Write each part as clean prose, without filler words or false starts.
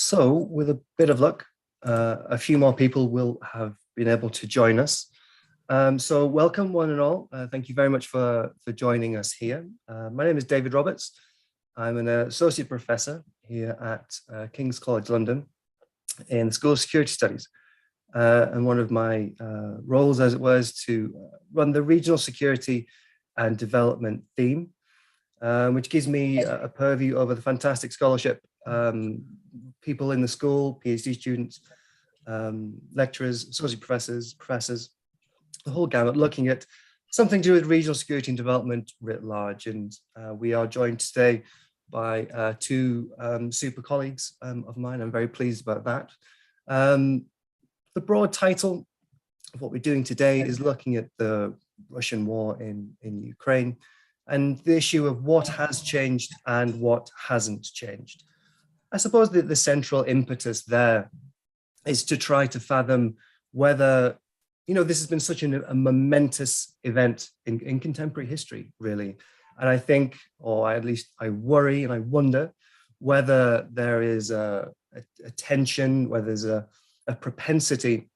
So with a bit of luck, a few more people will have been able to join us. So welcome one and all. Thank you very much for joining us here. My name is David Roberts. I'm an associate professor here at King's College London in the School of Security Studies. And one of my roles, as it was, to run the regional security and development theme, which gives me a purview over the fantastic scholarship, people in the school, PhD students, lecturers, associate professors, the whole gamut, looking at something to do with regional security and development writ large. And we are joined today by two super colleagues of mine. I'm very pleased about that. The broad title of what we're doing today is looking at the Russian war in Ukraine and the issue of what has changed and what hasn't changed. I suppose that the central impetus there is to try to fathom whether, this has been such a momentous event in contemporary history, really. And I think, or at least I worry and I wonder whether there is a tension, whether there's a propensity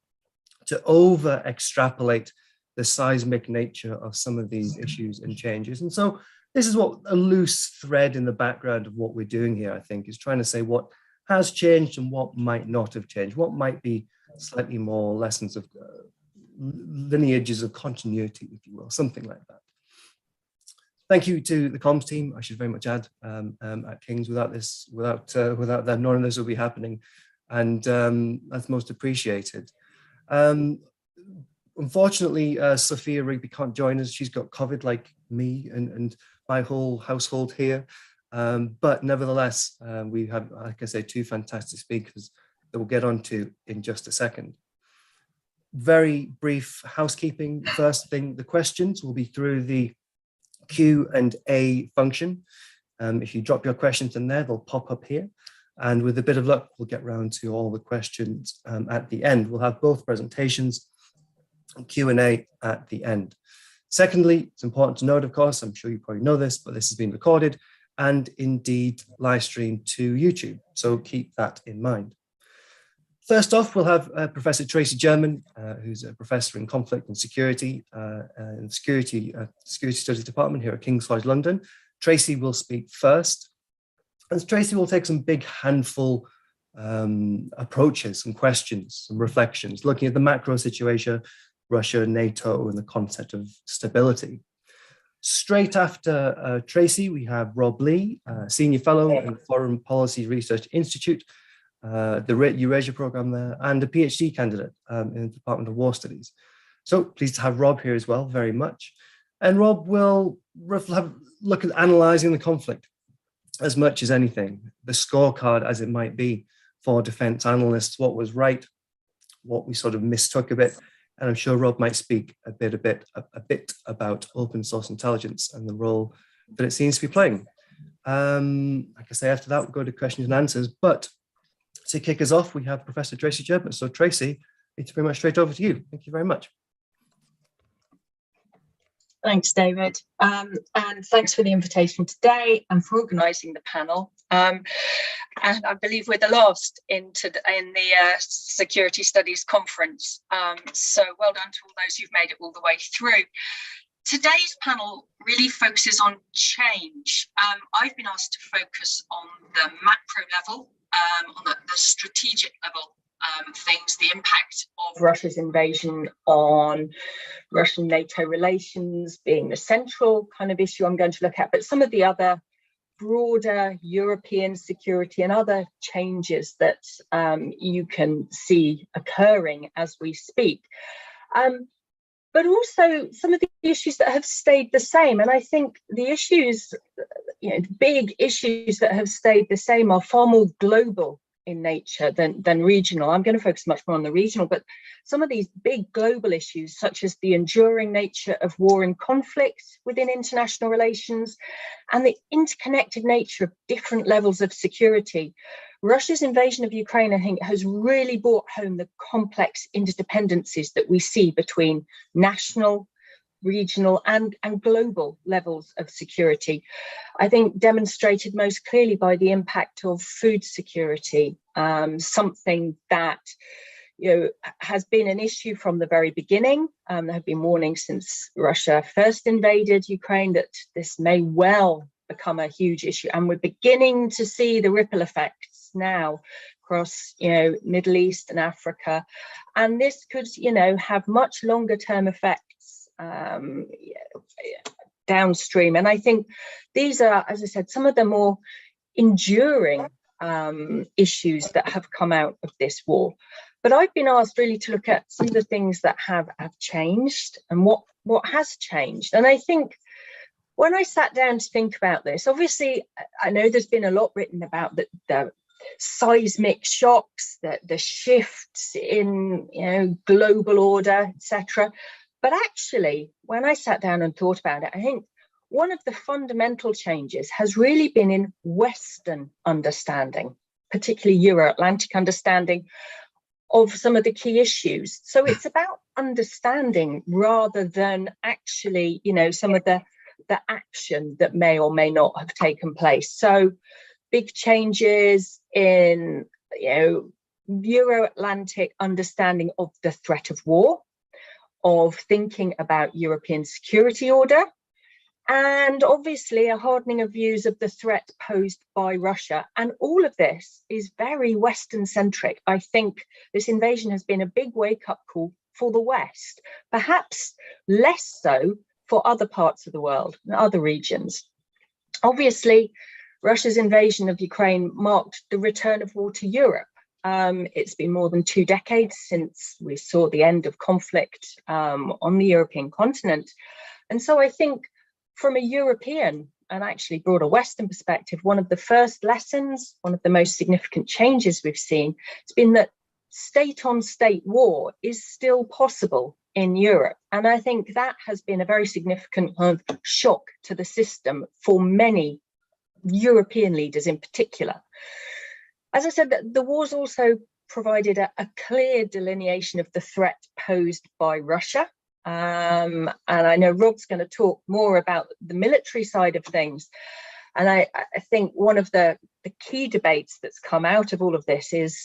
to over extrapolate the seismic nature of some of these issues and changes. And so this is what a loose thread in the background of what we're doing here, I think, is trying to say what has changed and what might not have changed, what might be slightly more lessons of lineages of continuity, if you will, something like that. Thank you to the comms team. I should very much add at King's. Without them, none of this will be happening, and that's most appreciated. Unfortunately, Sophia Rigby can't join us. She's got COVID like me and my whole household here. But nevertheless, we have, like I say, two fantastic speakers that we'll get on to in just a second. Very brief housekeeping. First thing, the questions will be through the Q&A function. If you drop your questions in there, they'll pop up here. And with a bit of luck, we'll get round to all the questions at the end. We'll have both presentations and Q&A at the end. Secondly, it's important to note, of course, I'm sure you probably know this, but this has been recorded and indeed live streamed to YouTube. So keep that in mind. First off, we'll have Professor Tracey German, who's a professor in conflict and security in the Security Studies Department here at King's College London. Tracey will speak first. And Tracey will take some big handful approaches, some questions, some reflections, looking at the macro situation, Russia, NATO, and the concept of stability. Straight after Tracey, we have Rob Lee, Senior Fellow in the Foreign Policy Research Institute, the Eurasia program there, and a PhD candidate in the Department of War Studies. So pleased to have Rob here as well, very much. And Rob will look at analysing the conflict as much as anything, the scorecard as it might be for defence analysts, what was right, what we sort of mistook a bit. And I'm sure Rob might speak a bit about open source intelligence and the role that it seems to be playing. Like I say, after that, we'll go to questions and answers. But to kick us off, we have Professor Tracey German. So Tracey, it's pretty much straight over to you. Thank you very much. Thanks, David. And thanks for the invitation today and for organising the panel. And I believe we're the last in the Security Studies Conference. So well done to all those who've made it all the way through. Today's panel really focuses on change. I've been asked to focus on the macro level, on the strategic level things, the impact of Russia's invasion on Russian NATO relations being the central kind of issue I'm going to look at, but some of the other broader European security and other changes that you can see occurring as we speak. But also some of the issues that have stayed the same. And I think the issues, big issues that have stayed the same are far more global in nature than regional. I'm going to focus much more on the regional, but some of these big global issues, such as the enduring nature of war and conflict within international relations and the interconnected nature of different levels of security. Russia's invasion of Ukraine, I think, has really brought home the complex interdependencies that we see between national, regional and global levels of security. I think demonstrated most clearly by the impact of food security, something that has been an issue from the very beginning. There have been warnings since Russia first invaded Ukraine that this may well become a huge issue, and we're beginning to see the ripple effects now across Middle East and Africa, and this could have much longer term effects downstream. And I think these are, as I said, some of the more enduring issues that have come out of this war. But I've been asked really to look at some of the things that have changed and what has changed. And I think when I sat down to think about this, obviously, I know there's been a lot written about the seismic shocks, the shifts in global order, etc. But actually, when I sat down and thought about it, I think one of the fundamental changes has really been in Western understanding, particularly Euro-Atlantic understanding of some of the key issues. So it's about understanding rather than actually, some of the action that may or may not have taken place. So big changes in, Euro-Atlantic understanding of the threat of war, of thinking about European security order, and obviously a hardening of views of the threat posed by Russia. And all of this is very Western-centric. I think this invasion has been a big wake-up call for the West, perhaps less so for other parts of the world and other regions. Obviously, Russia's invasion of Ukraine marked the return of war to Europe. It's been more than 2 decades since we saw the end of conflict on the European continent. And so I think from a European and actually broader Western perspective, one of the first lessons, one of the most significant changes we've seen, has been that state-on-state war is still possible in Europe. And I think that has been a very significant shock to the system for many European leaders in particular. As I said, the war's also provided a clear delineation of the threat posed by Russia. And I know Rob's going to talk more about the military side of things. And I think one of the key debates that's come out of all of this is,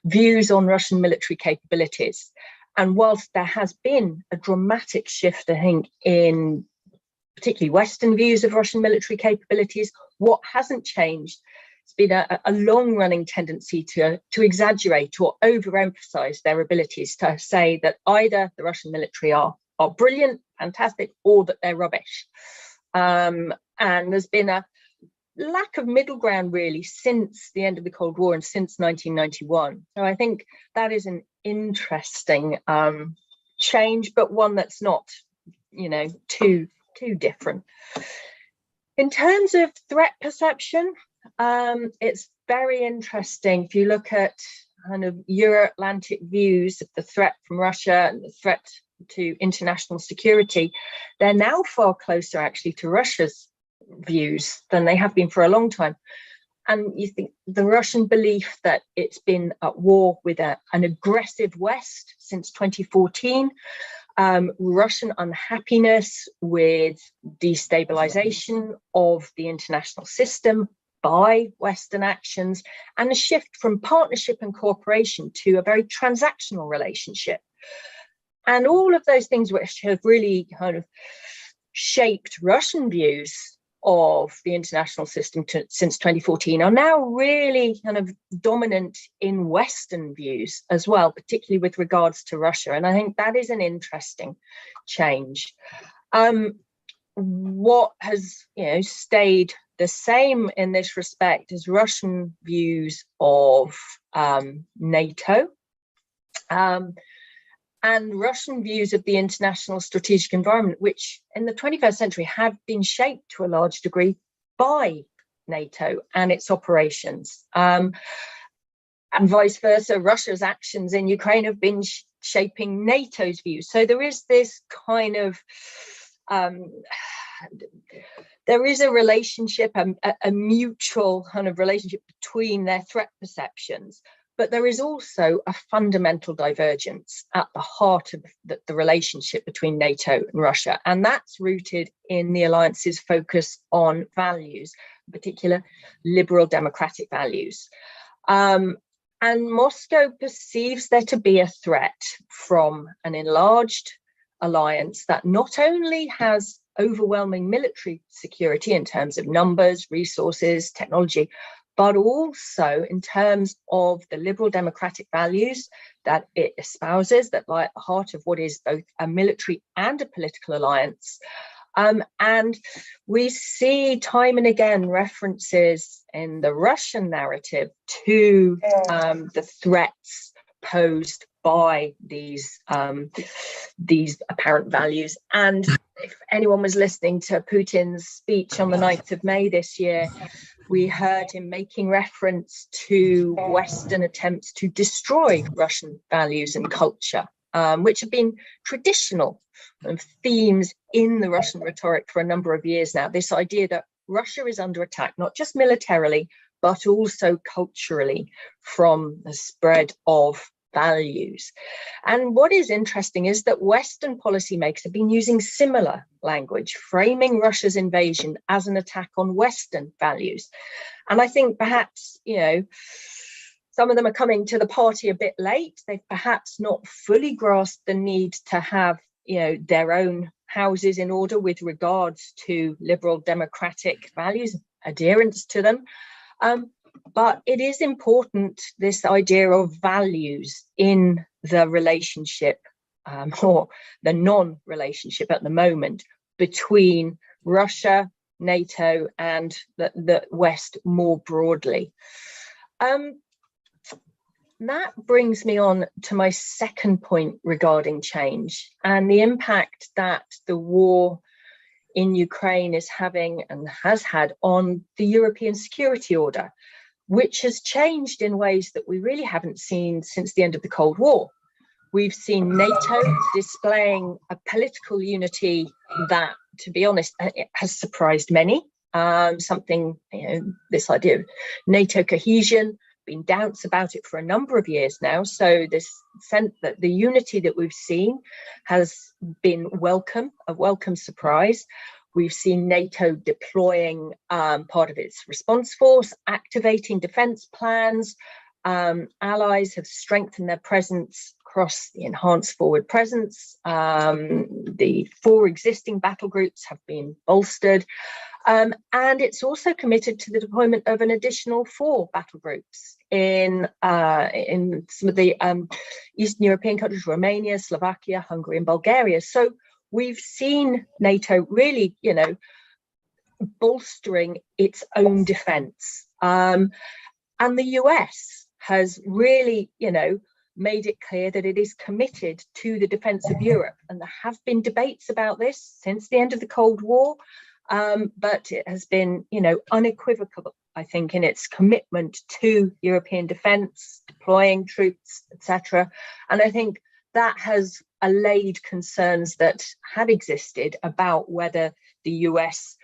views on Russian military capabilities. And whilst there has been a dramatic shift, I think, in particularly Western views of Russian military capabilities, what hasn't changed, it's been a long-running tendency to exaggerate or overemphasize their abilities, to say that either the Russian military are brilliant, fantastic, or that they're rubbish. And there's been a lack of middle ground really since the end of the Cold War and since 1991. So I think that is an interesting change, but one that's not, too different. In terms of threat perception, it's very interesting. If you look at kind of Euro-Atlantic views of the threat from Russia and the threat to international security, they're now far closer actually to Russia's views than they have been for a long time. And you think the Russian belief that it's been at war with an aggressive West since 2014, Russian unhappiness with destabilization of the international system by Western actions, and a shift from partnership and cooperation to a very transactional relationship. And all of those things which have really kind of shaped Russian views of the international system since 2014 are now really kind of dominant in Western views as well, particularly with regards to Russia. And I think that is an interesting change. What has stayed the same in this respect is Russian views of NATO and Russian views of the international strategic environment, which in the 21st century had been shaped to a large degree by NATO and its operations. And vice versa, Russia's actions in Ukraine have been shaping NATO's views. So there is this kind of, there is a relationship, a mutual kind of relationship between their threat perceptions. But there is also a fundamental divergence at the heart of the relationship between NATO and Russia, and that's rooted in the alliance's focus on values, in particular liberal democratic values. And Moscow perceives there to be a threat from an enlarged alliance that not only has overwhelming military security in terms of numbers, resources, technology, but also in terms of the liberal democratic values that it espouses, that lie at the heart of what is both a military and a political alliance. And we see time and again references in the Russian narrative to the threats posed by these apparent values. And if anyone was listening to Putin's speech on the 9th of May this year, we heard him making reference to Western attempts to destroy Russian values and culture, which have been traditional themes in the Russian rhetoric for a number of years now. This idea that Russia is under attack, not just militarily, but also culturally from the spread of values. And what is interesting is that Western policymakers have been using similar language, framing Russia's invasion as an attack on Western values. And I think perhaps, some of them are coming to the party a bit late. They've perhaps not fully grasped the need to have, their own houses in order with regards to liberal democratic values, adherence to them. But it is important, this idea of values in the relationship or the non-relationship at the moment between Russia, NATO and the West more broadly. That brings me on to my second point regarding change and the impact that the war in Ukraine is having and has had on the European security order, which has changed in ways that we really haven't seen since the end of the Cold War. We've seen NATO displaying a political unity that, to be honest, has surprised many. This idea of NATO cohesion, been doubts about it for a number of years now. So this sense that the unity that we've seen has been a welcome surprise. We've seen NATO deploying part of its response force, activating defence plans. Allies have strengthened their presence across the enhanced forward presence. The 4 existing battle groups have been bolstered. And it's also committed to the deployment of an additional 4 battle groups in some of the Eastern European countries, Romania, Slovakia, Hungary, and Bulgaria. So we've seen NATO really, bolstering its own defence. And the US has really, made it clear that it is committed to the defence of Europe. And there have been debates about this since the end of the Cold War. But it has been, unequivocal, I think, in its commitment to European defence, deploying troops, etc. And I think that has allayed concerns that had existed about whether the US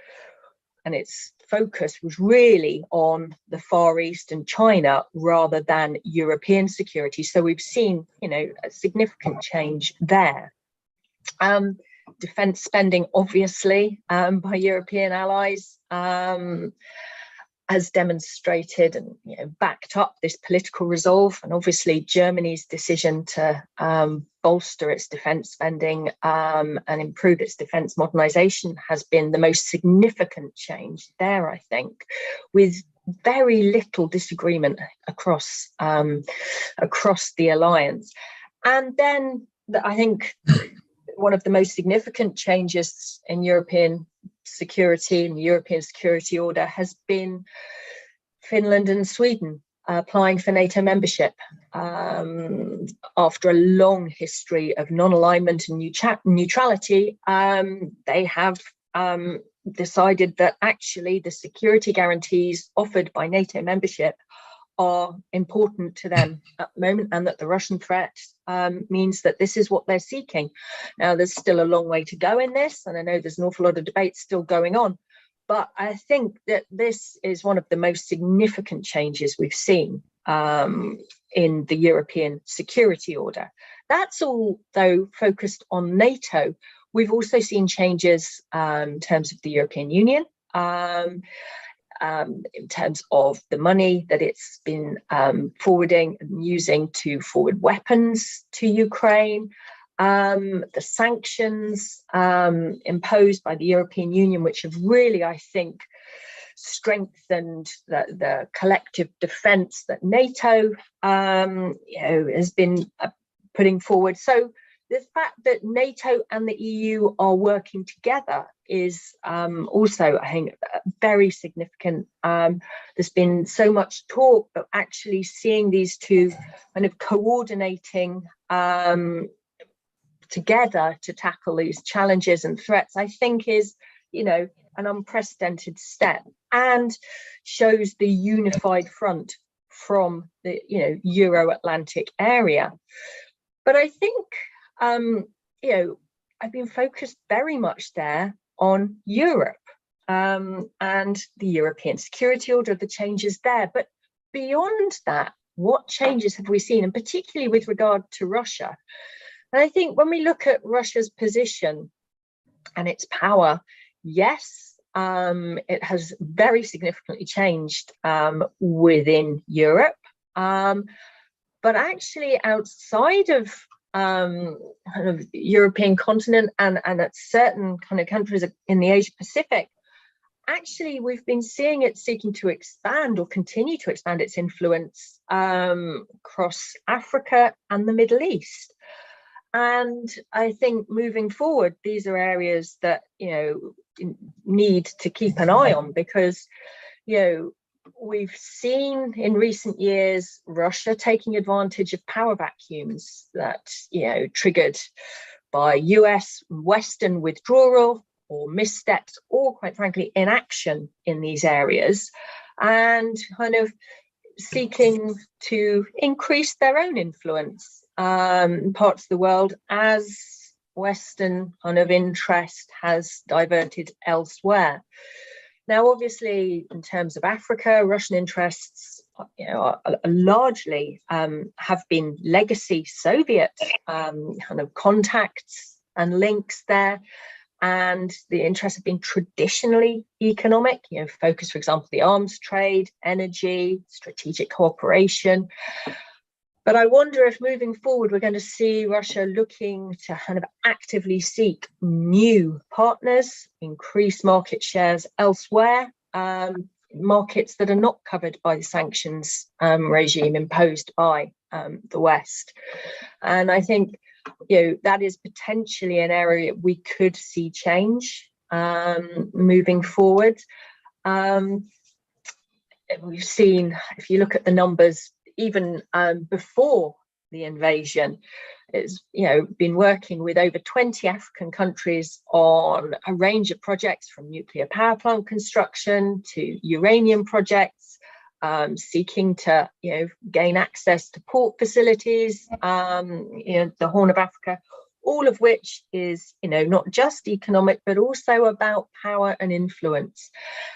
and its focus was really on the Far East and China rather than European security. So we've seen, a significant change there. Defence spending, obviously, by European allies has demonstrated and backed up this political resolve. And obviously, Germany's decision to bolster its defence spending and improve its defence modernisation has been the most significant change there, I think, with very little disagreement across the alliance. And then I think one of the most significant changes in European security and the European security order has been Finland and Sweden applying for NATO membership after a long history of non-alignment and neutrality. They have decided that actually the security guarantees offered by NATO membership are important to them at the moment, and that the Russian threat means that this is what they're seeking. Now, there's still a long way to go in this, and I know there's an awful lot of debate still going on, but I think that this is one of the most significant changes we've seen in the European security order. That's all, though, focused on NATO. We've also seen changes in terms of the European Union, in terms of the money that it's been forwarding and using to forward weapons to Ukraine, the sanctions imposed by the European Union, which have really, I think, strengthened the collective defence that NATO has been putting forward. So the fact that NATO and the EU are working together is also, I think, very significant. There's been so much talk, but actually seeing these two kind of coordinating together to tackle these challenges and threats, I think is, an unprecedented step, and shows the unified front from the, Euro-Atlantic area. But I think, I've been focused very much there on Europe and the European security order, the changes there. But beyond that, what changes have we seen, and particularly with regard to Russia? And I think when we look at Russia's position and its power, yes, it has very significantly changed within Europe, but actually outside of kind of European continent and at certain kind of countries in the Asia Pacific, actually we've been seeing it seeking to expand or continue to expand its influence across Africa and the Middle East. And I think moving forward, these are areas that, need to keep an eye on, because, we've seen in recent years Russia taking advantage of power vacuums that, triggered by US Western withdrawal or missteps, or quite frankly, inaction in these areas, and kind of seeking to increase their own influence in parts of the world as Western kind of interest has diverted elsewhere. Now, obviously, in terms of Africa, Russian interests, are largely have been legacy Soviet kind of contacts and links there, and the interests have been traditionally economic. Focus, for example, the arms trade, energy, strategic cooperation. But I wonder if moving forward, we're going to see Russia looking to kind of actively seek new partners, increase market shares elsewhere, markets that are not covered by the sanctions regime imposed by the West. And I think, that is potentially an area we could see change moving forward. We've seen, if you look at the numbers, even before the invasion, it's been working with over 20 African countries on a range of projects, from nuclear power plant construction to uranium projects, seeking to gain access to port facilities, the Horn of Africa, all of which is not just economic but also about power and influence.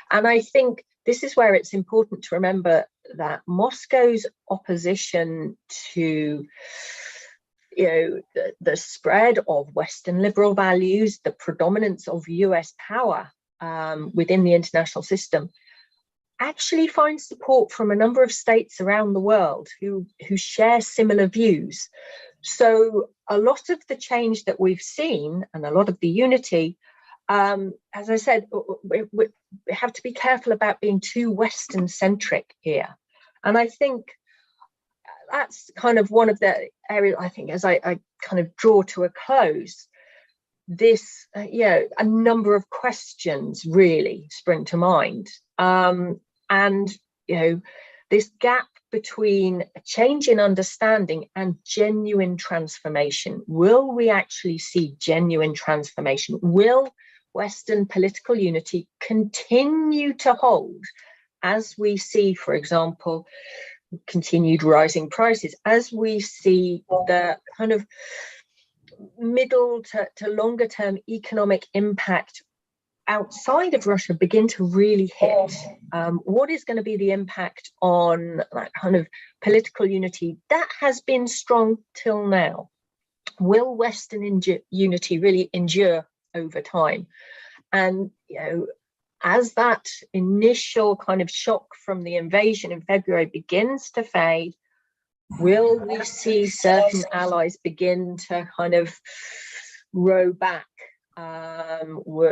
And I think this is where it's important to remember that Moscow's opposition to the spread of Western liberal values, the predominance of US power within the international system, actually finds support from a number of states around the world who share similar views. So a lot of the change that we've seen and a lot of the unity, as I said, we have to be careful about being too Western centric here. And I think that's kind of one of the areas, I think, as I kind of draw to a close, this, a number of questions really spring to mind. And, this gap between a change in understanding and genuine transformation. Will we actually see genuine transformation? Will Western political unity continue to hold as we see, for example, continued rising prices, as we see the kind of middle to longer term economic impact outside of Russia begin to really hit, what is going to be the impact on that kind of political unity that has been strong till now? Will Western unity really endure over time? And, as that initial kind of shock from the invasion in February begins to fade, will we see certain allies begin to kind of row back? We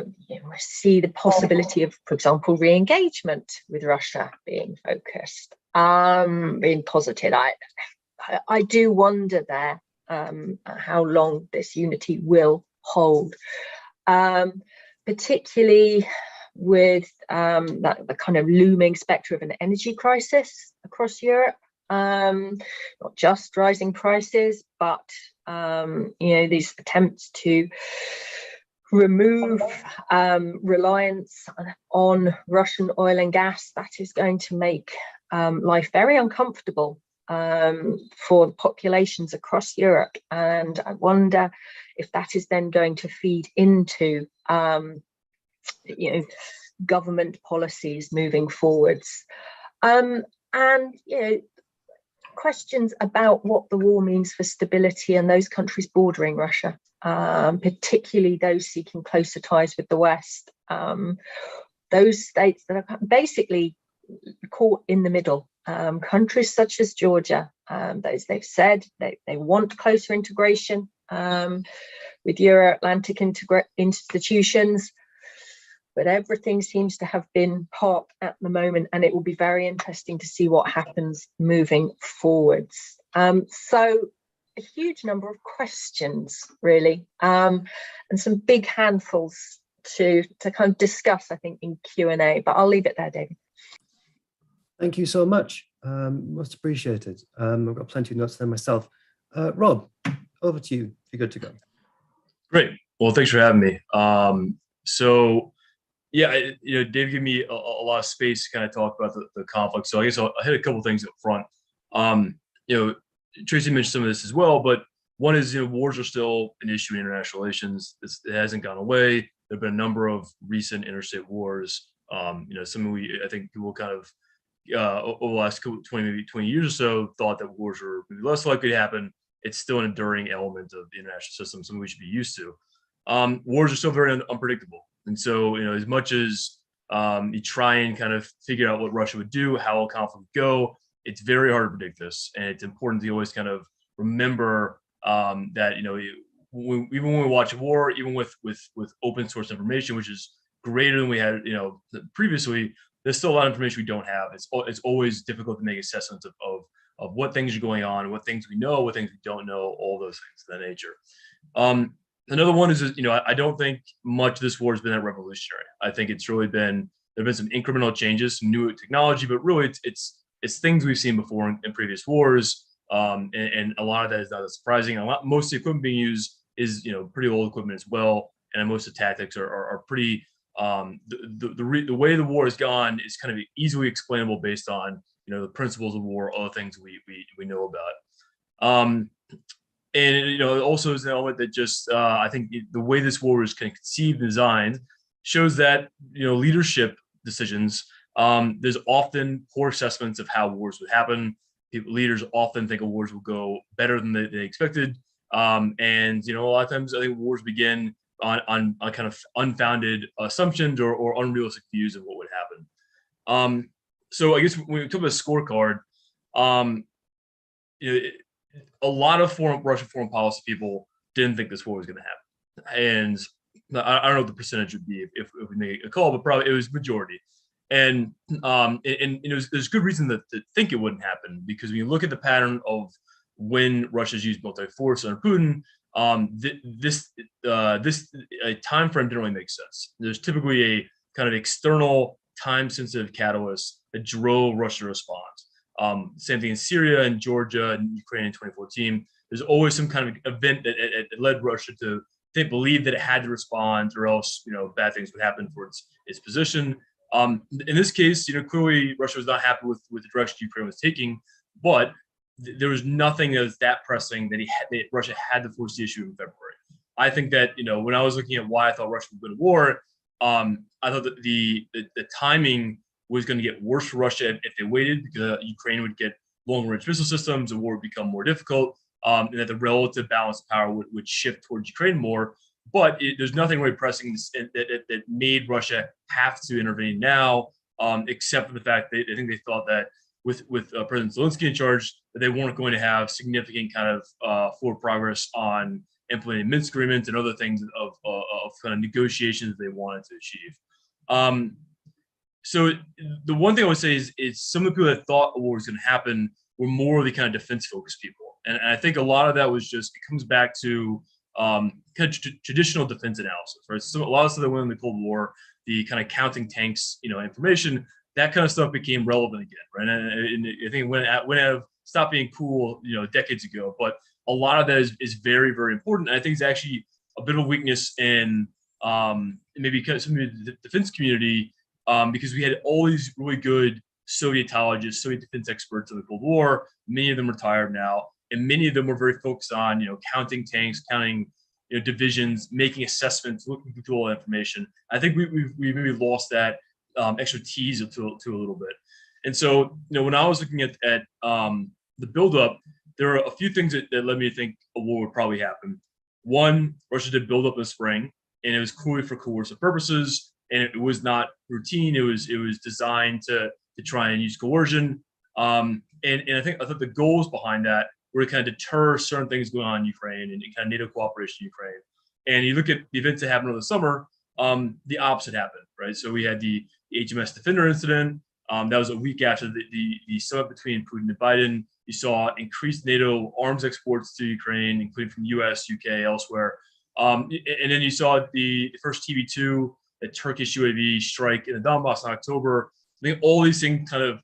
see the possibility of, for example, re-engagement with Russia being focused, being posited. I do wonder there how long this unity will hold, particularly with the kind of looming spectre of an energy crisis across Europe. Not just rising prices, but these attempts to remove reliance on Russian oil and gas. That is going to make life very uncomfortable for the populations across Europe, and I wonder if that is then going to feed into government policies moving forwards, and questions about what the war means for stability in those countries bordering Russia, particularly those seeking closer ties with the West, those states that are basically caught in the middle. Countries such as Georgia, they've said they want closer integration with Euro-Atlantic institutions, but everything seems to have been parked at the moment, and it will be very interesting to see what happens moving forwards. So a huge number of questions, really, and some big handfuls to kind of discuss, I think, in Q&A, but I'll leave it there, David. Thank you so much. Most appreciated. I've got plenty of notes there myself. Rob, over to you, if you're good to go. Great. Well, thanks for having me. So, yeah, Dave gave me a lot of space to kind of talk about the conflict. So I guess I'll hit a couple things up front. Tracey mentioned some of this as well, but one is, wars are still an issue in international relations. It hasn't gone away. There have been a number of recent interstate wars. Some I think people kind of over the last 20 years or so thought that wars were maybe less likely to happen. It's still an enduring element of the international system, something we should be used to. Wars are still very unpredictable. And so, as much as you try and kind of figure out what Russia would do, how a conflict would go, it's very hard to predict this. And it's important to always kind of remember that, even when we watch a war, even with open source information, which is greater than we had, previously, there's still a lot of information we don't have. It's always difficult to make assessments of what things are going on, what things we know, what things we don't know, all those things of that nature. Another one is, I don't think much of this war has been that revolutionary. I think it's really been, there have been some incremental changes, some new technology, but really it's things we've seen before in previous wars. And a lot of that is not surprising. Most of the equipment being used is, pretty old equipment as well. And most of the tactics are pretty, the way the war has gone is kind of easily explainable based on, the principles of war, other things we know about. And also is an element that just I think the way this war is kind of conceived and designed shows that leadership decisions. There's often poor assessments of how wars would happen. Leaders often think wars will go better than they expected, and a lot of times I think wars begin on kind of unfounded assumptions or unrealistic views of what would happen. So I guess when we talk about a scorecard, a lot of Russian foreign policy people didn't think this war was going to happen, and I don't know what the percentage would be if we make a call, but probably it was majority. And there's good reason to think it wouldn't happen, because when you look at the pattern of when Russia's used military force under Putin, this time frame didn't really make sense. There's typically a kind of external time-sensitive catalyst that drove Russia to respond. Same thing in Syria and Georgia and Ukraine in 2014. There's always some kind of event that led Russia to believe that it had to respond, or else bad things would happen for its position. In this case, clearly Russia was not happy with the direction Ukraine was taking, but there was nothing that was that pressing that Russia had to force the issue in February. I think that when I was looking at why I thought Russia would win a war, I thought that the timing was going to get worse for Russia if they waited, because Ukraine would get long-range missile systems, the war would become more difficult, and that the relative balance of power would shift towards Ukraine more. But there's nothing really pressing that made Russia have to intervene now, except for the fact that I think they thought that with President Zelensky in charge, that they weren't going to have significant kind of forward progress on implementing Minsk agreements and other things of kind of negotiations they wanted to achieve. So the one thing I would say is some of the people that thought a war was going to happen were more of the kind of defense-focused people, and I think a lot of that was just, it comes back to kind of traditional defense analysis, right? So a lot of stuff that went in the Cold War, the kind of counting tanks, information, that kind of stuff became relevant again, right? And I think it went out of, stopped being cool, decades ago. But a lot of that is very, very important. And I think it's actually a bit of a weakness in maybe some of the defense community, because we had all these really good Sovietologists, Soviet defense experts in the Cold War. Many of them retired now, and many of them were very focused on counting tanks, counting divisions, making assessments, looking through all that information. I think we maybe lost that expertise to a little bit. And so when I was looking at the buildup, there are a few things that led me to think a war would probably happen. One, Russia did build up in the spring, and it was clearly for coercive purposes, and it was not routine. It was designed to try and use coercion. And I thought the goals behind that were to kind of deter certain things going on in Ukraine and kind of NATO cooperation in Ukraine. And you look at the events that happened over the summer, the opposite happened, right? So we had the HMS Defender incident. That was a week after the summit between Putin and Biden. You saw increased NATO arms exports to Ukraine, including from US, UK, elsewhere. And then you saw the first TB2, the Turkish UAV strike in the Donbass in October. I think all these things kind of,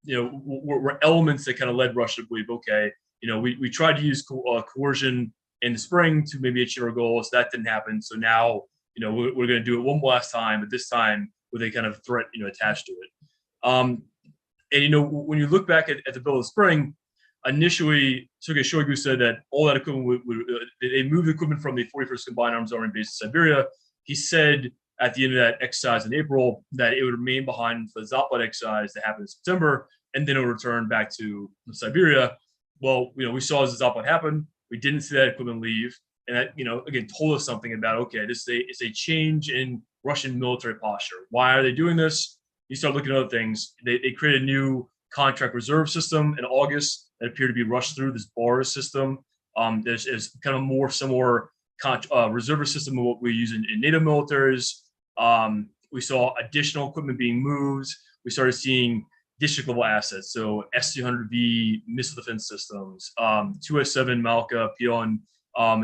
were elements that kind of led Russia to believe, okay, we tried to use coercion in the spring to maybe achieve our goals. That didn't happen. So now, we're going to do it one last time, but this time with a kind of threat, attached to it. And, when you look back at the bill of the spring, initially, Sergei Shoigu said that all that equipment they moved equipment from the 41st Combined Arms Army base in Siberia. He said at the end of that exercise in April that it would remain behind for the Zapad exercise that happened in September, and then it would return back to Siberia. Well, we saw as the Zapad happen, we didn't see that equipment leave. And that, again, told us something about, okay, this is a change in Russian military posture. Why are they doing this? You start looking at other things. They created a new contract reserve system in August that appeared to be rushed through, this BARS system. There's kind of more similar reservist system of what we use in NATO militaries. We saw additional equipment being moved. We started seeing district level assets. So S-300V missile defense systems, 2S-7 Malka, Pion,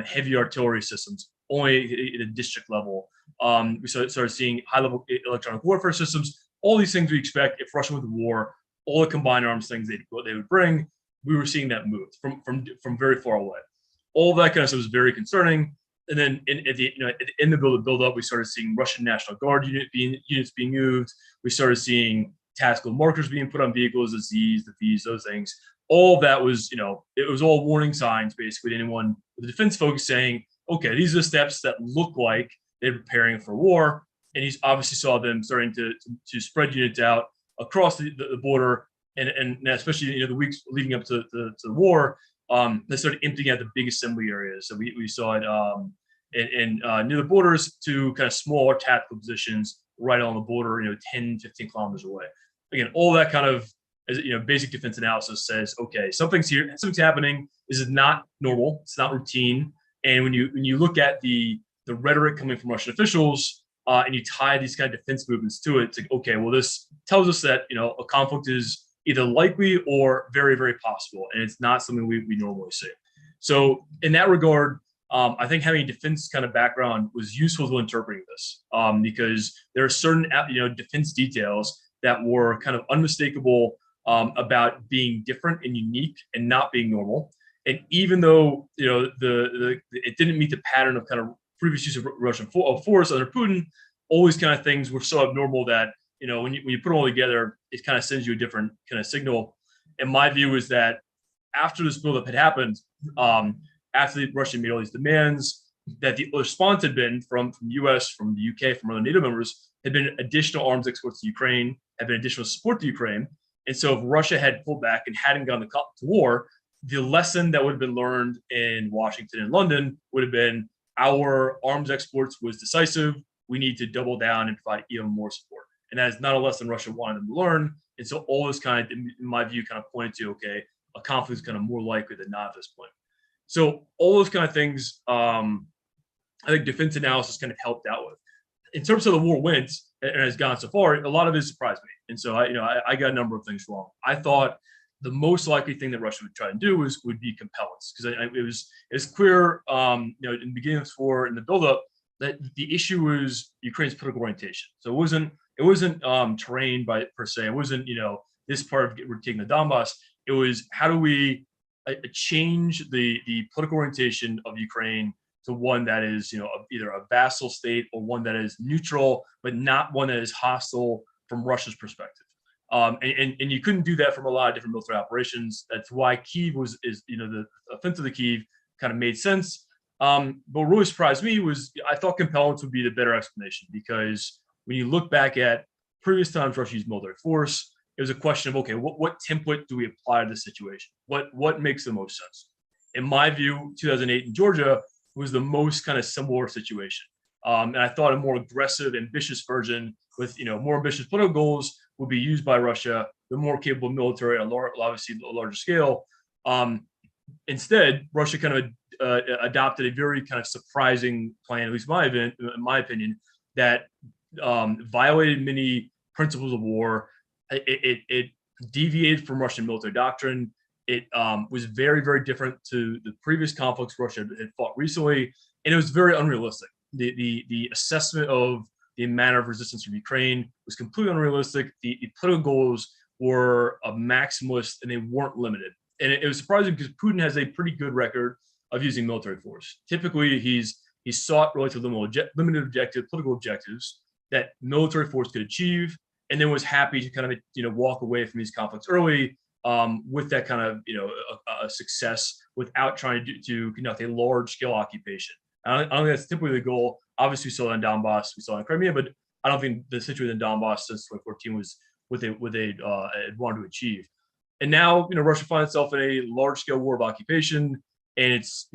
heavy artillery systems, only at a district level. We started seeing high level electronic warfare systems, all these things we expect if Russia went to war, all the combined arms things they would bring. We were seeing that move from very far away. All that kind of stuff was very concerning. And then at the end of the build up, we started seeing Russian National Guard units being moved. We started seeing tactical markers being put on vehicles, the Z's, the V's, those things. All that was, it was all warning signs basically to anyone with a defense focus saying, okay, these are the steps that look like they're preparing for war. And he's obviously saw them starting to spread units out across the border, and especially the weeks leading up to the war, they started emptying out the big assembly areas. So we saw it near the borders to kind of smaller tactical positions right on the border, 10, 15 kilometers away. Again, all that kind of, basic defense analysis says, okay, something's here, something's happening. This is not normal. It's not routine. And when you look at the rhetoric coming from Russian officials, and you tie these kind of defense movements to it, it's like, okay, well, this tells us that a conflict is either likely or very, very possible, and it's not something we normally see. So in that regard, I think having a defense kind of background was useful to interpreting this, because there are certain defense details that were kind of unmistakable about being different and unique and not being normal. And even though it didn't meet the pattern of kind of previous use of Russian force under Putin, all these kind of things were so abnormal that when you put them all together, it kind of sends you a different kind of signal. And my view is that after this buildup had happened, after the Russian made all these demands, that the response had been from the US, from the UK, from other NATO members, had been additional arms exports to Ukraine, had been additional support to Ukraine. And so if Russia had pulled back and hadn't gone to war, the lesson that would have been learned in Washington and London would have been our arms exports was decisive. We need to double down and provide even more support. And that is not a lesson Russia wanted them to learn. And so all this kind of, in my view, kind of pointed to, okay, a conflict is kind of more likely than not at this point. So all those kind of things, I think defense analysis kind of helped out with. In terms of the war wins and has gone so far, a lot of it surprised me. And so I got a number of things wrong. I thought the most likely thing that Russia would try and do would be compel us, because it was clear, in the beginning of this war and the buildup, that the issue was Ukraine's political orientation. So it wasn't terrain per se. It wasn't this part of we're taking the Donbass. It was how do we change the political orientation of Ukraine to one that is either a vassal state or one that is neutral, but not one that is hostile from Russia's perspective. And you couldn't do that from a lot of different military operations. That's why Kyiv the offensive of Kyiv kind of made sense. But what really surprised me was I thought compellence would be the better explanation, because when you look back at previous times Russia used military force, it was a question of, okay, what template do we apply to this situation? What makes the most sense? In my view, 2008 in Georgia was the most kind of similar situation. And I thought a more aggressive, ambitious version with more ambitious political goals would be used by Russia, the more capable military, obviously a larger scale. Instead, Russia kind of adopted a very kind of surprising plan, at least in my opinion, that violated many principles of war. It deviated from Russian military doctrine. It was very, very different to the previous conflicts Russia had fought recently, and it was very unrealistic. The assessment of the manner of resistance from Ukraine was completely unrealistic. The political goals were a maximalist, and they weren't limited. And it was surprising because Putin has a pretty good record of using military force. Typically, he's sought relatively limited political objectives that military force could achieve, and then was happy to kind of walk away from these conflicts early with that kind of a success without trying to conduct a large scale occupation. I don't think that's typically the goal. Obviously, we saw that in Donbass, we saw it in Crimea, but I don't think the situation in Donbass since 2014 was what they wanted to achieve. And now Russia finds itself in a large scale war of occupation, and it's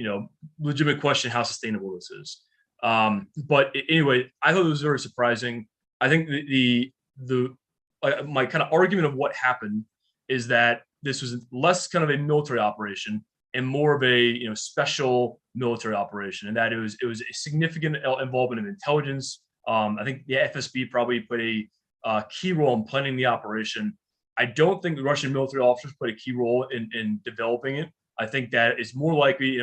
legitimate question how sustainable this is. But anyway, I thought it was very surprising. I think my kind of argument of what happened is that this was less kind of a military operation and more of a special military operation, and that it was a significant involvement of intelligence. I think the FSB probably played a key role in planning the operation. I don't think the Russian military officers played a key role in developing it. I think that it's more likely.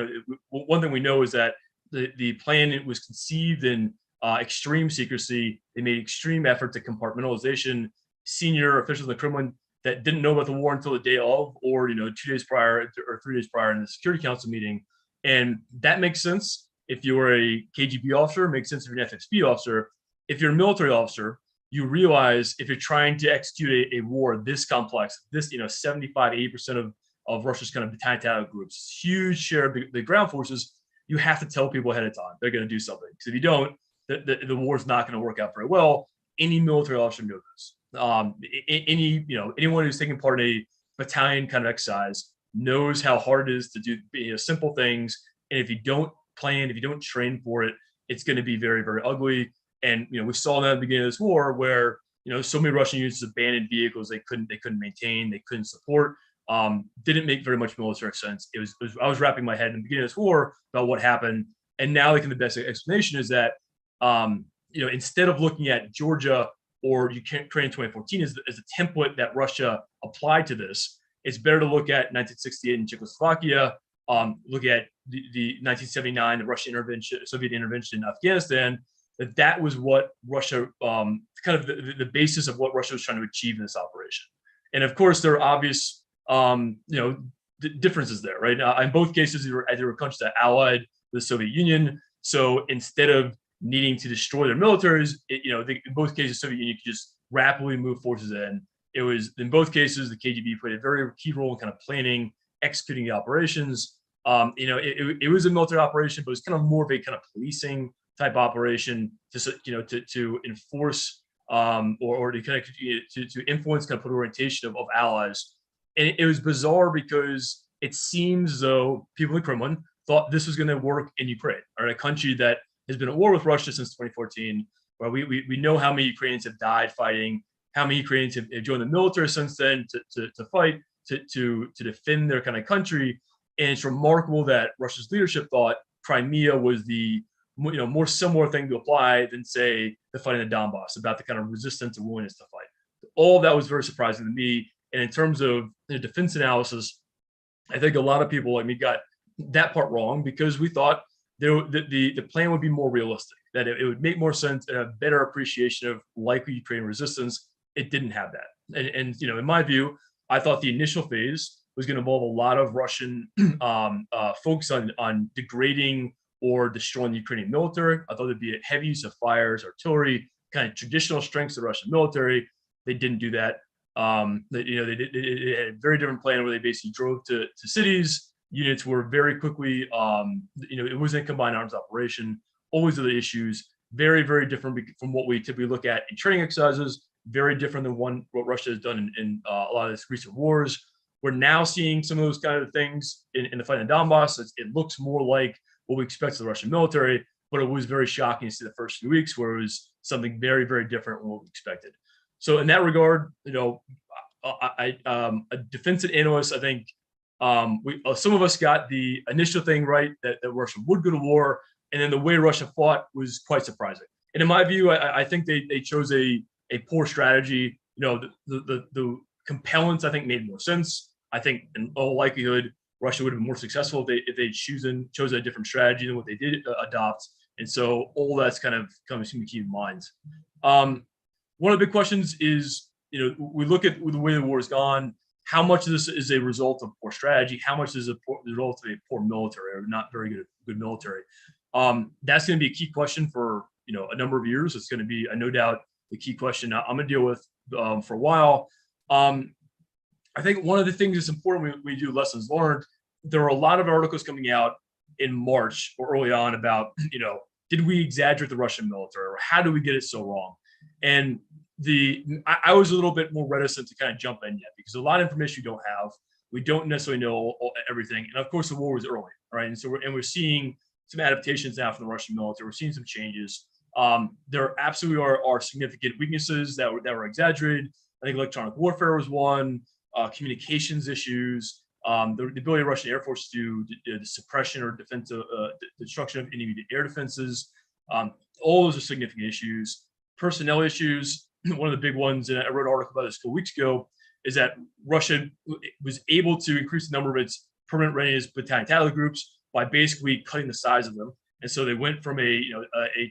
One thing we know is that the plan was conceived in extreme secrecy. They made extreme effort to compartmentalization. Senior officials in the Kremlin that didn't know about the war until the day of, or 2 days prior or 3 days prior in the Security Council meeting, and that makes sense if you're a KGB officer. Makes sense if you're an FSB officer. If you're a military officer, you realize if you're trying to execute a war this complex, this 75-80% of Russia's kind of battalion groups, huge share of the ground forces, you have to tell people ahead of time they're going to do something. Because if you don't, the war is not going to work out very well. Any military officer knows this. Anyone who's taking part in a battalion kind of exercise knows how hard it is to do simple things. And if you don't plan, if you don't train for it, it's going to be very, very ugly. And we saw that at the beginning of this war, where so many Russian units abandoned vehicles they couldn't maintain, they couldn't support. Didn't make very much military sense. I was wrapping my head in the beginning of this war about what happened, and now the best explanation is that instead of looking at Georgia or Ukraine in 2014 as a template that Russia applied to this, it's better to look at 1968 in Czechoslovakia, look at the 1979, the Russian intervention, Soviet intervention in Afghanistan. That was what Russia, kind of the basis of what Russia was trying to achieve in this operation. And of course, there are obvious, differences there, right? In both cases, they were countries that allied with the Soviet Union. So instead of needing to destroy their militaries, in both cases, the Soviet Union could just rapidly move forces in. It was, in both cases, the KGB played a very key role in kind of planning, executing the operations. It was a military operation, but it was kind of more of a kind of policing type operation to enforce or to kind of to influence kind of political orientation of allies. And it was bizarre because it seems as though people in the Kremlin thought this was going to work in Ukraine, or a country that has been at war with Russia since 2014, where we know how many Ukrainians have died fighting, how many Ukrainians have joined the military since then to fight, to defend their kind of country. And it's remarkable that Russia's leadership thought Crimea was the more similar thing to apply than, say, the fight in the Donbass, about the kind of resistance and willingness to fight. All of that was very surprising to me. And in terms of defense analysis, I think a lot of people like me got that part wrong, because we thought the plan would be more realistic, that it would make more sense and a better appreciation of likely Ukrainian resistance. It didn't have that. And in my view, I thought the initial phase was going to involve a lot of Russian focus on degrading or destroying the Ukrainian military. I thought there'd be a heavy use of fires, artillery, kind of traditional strengths of the Russian military. They didn't do that. They had a very different plan where they basically drove to cities. Units were very quickly, it wasn't a combined arms operation. Always other issues, very, very different from what we typically look at in training exercises, very different than what Russia has done in a lot of its recent wars. We're now seeing some of those kind of things in the fight in Donbass. It looks more like what we expect of the Russian military, but it was very shocking to see the first few weeks where it was something very, very different from what we expected. So in that regard, a defensive analyst, I think some of us got the initial thing right, that Russia would go to war, and then the way Russia fought was quite surprising. And in my view, I think they chose a poor strategy. The compellence, I think, made more sense. I think in all likelihood, Russia would have been more successful if they'd chosen a different strategy than what they did adopt. And so all that's kind of comes to keep in mind. One of the big questions is, we look at the way the war has gone. How much of this is a result of poor strategy? How much is a result of a poor military or not very good military? That's going to be a key question for a number of years. It's going to be, no doubt, the key question I'm going to deal with for a while. I think one of the things that's important when we do lessons learned, there are a lot of articles coming out in March or early on about, did we exaggerate the Russian military, or how do we get it so wrong? And I was a little bit more reticent to kind of jump in yet, because a lot of information we don't have. We don't necessarily know everything. And of course, the war was early, right? And so we're seeing some adaptations now from the Russian military. We're seeing some changes. There absolutely are significant weaknesses that were exaggerated. I think electronic warfare was one, communications issues, the ability of the Russian Air Force to do the suppression or destruction of enemy air defenses. All those are significant issues. Personnel issues, one of the big ones, and I wrote an article about this a couple weeks ago, is that Russia was able to increase the number of its permanent readiness battalion category groups by basically cutting the size of them. And so they went from a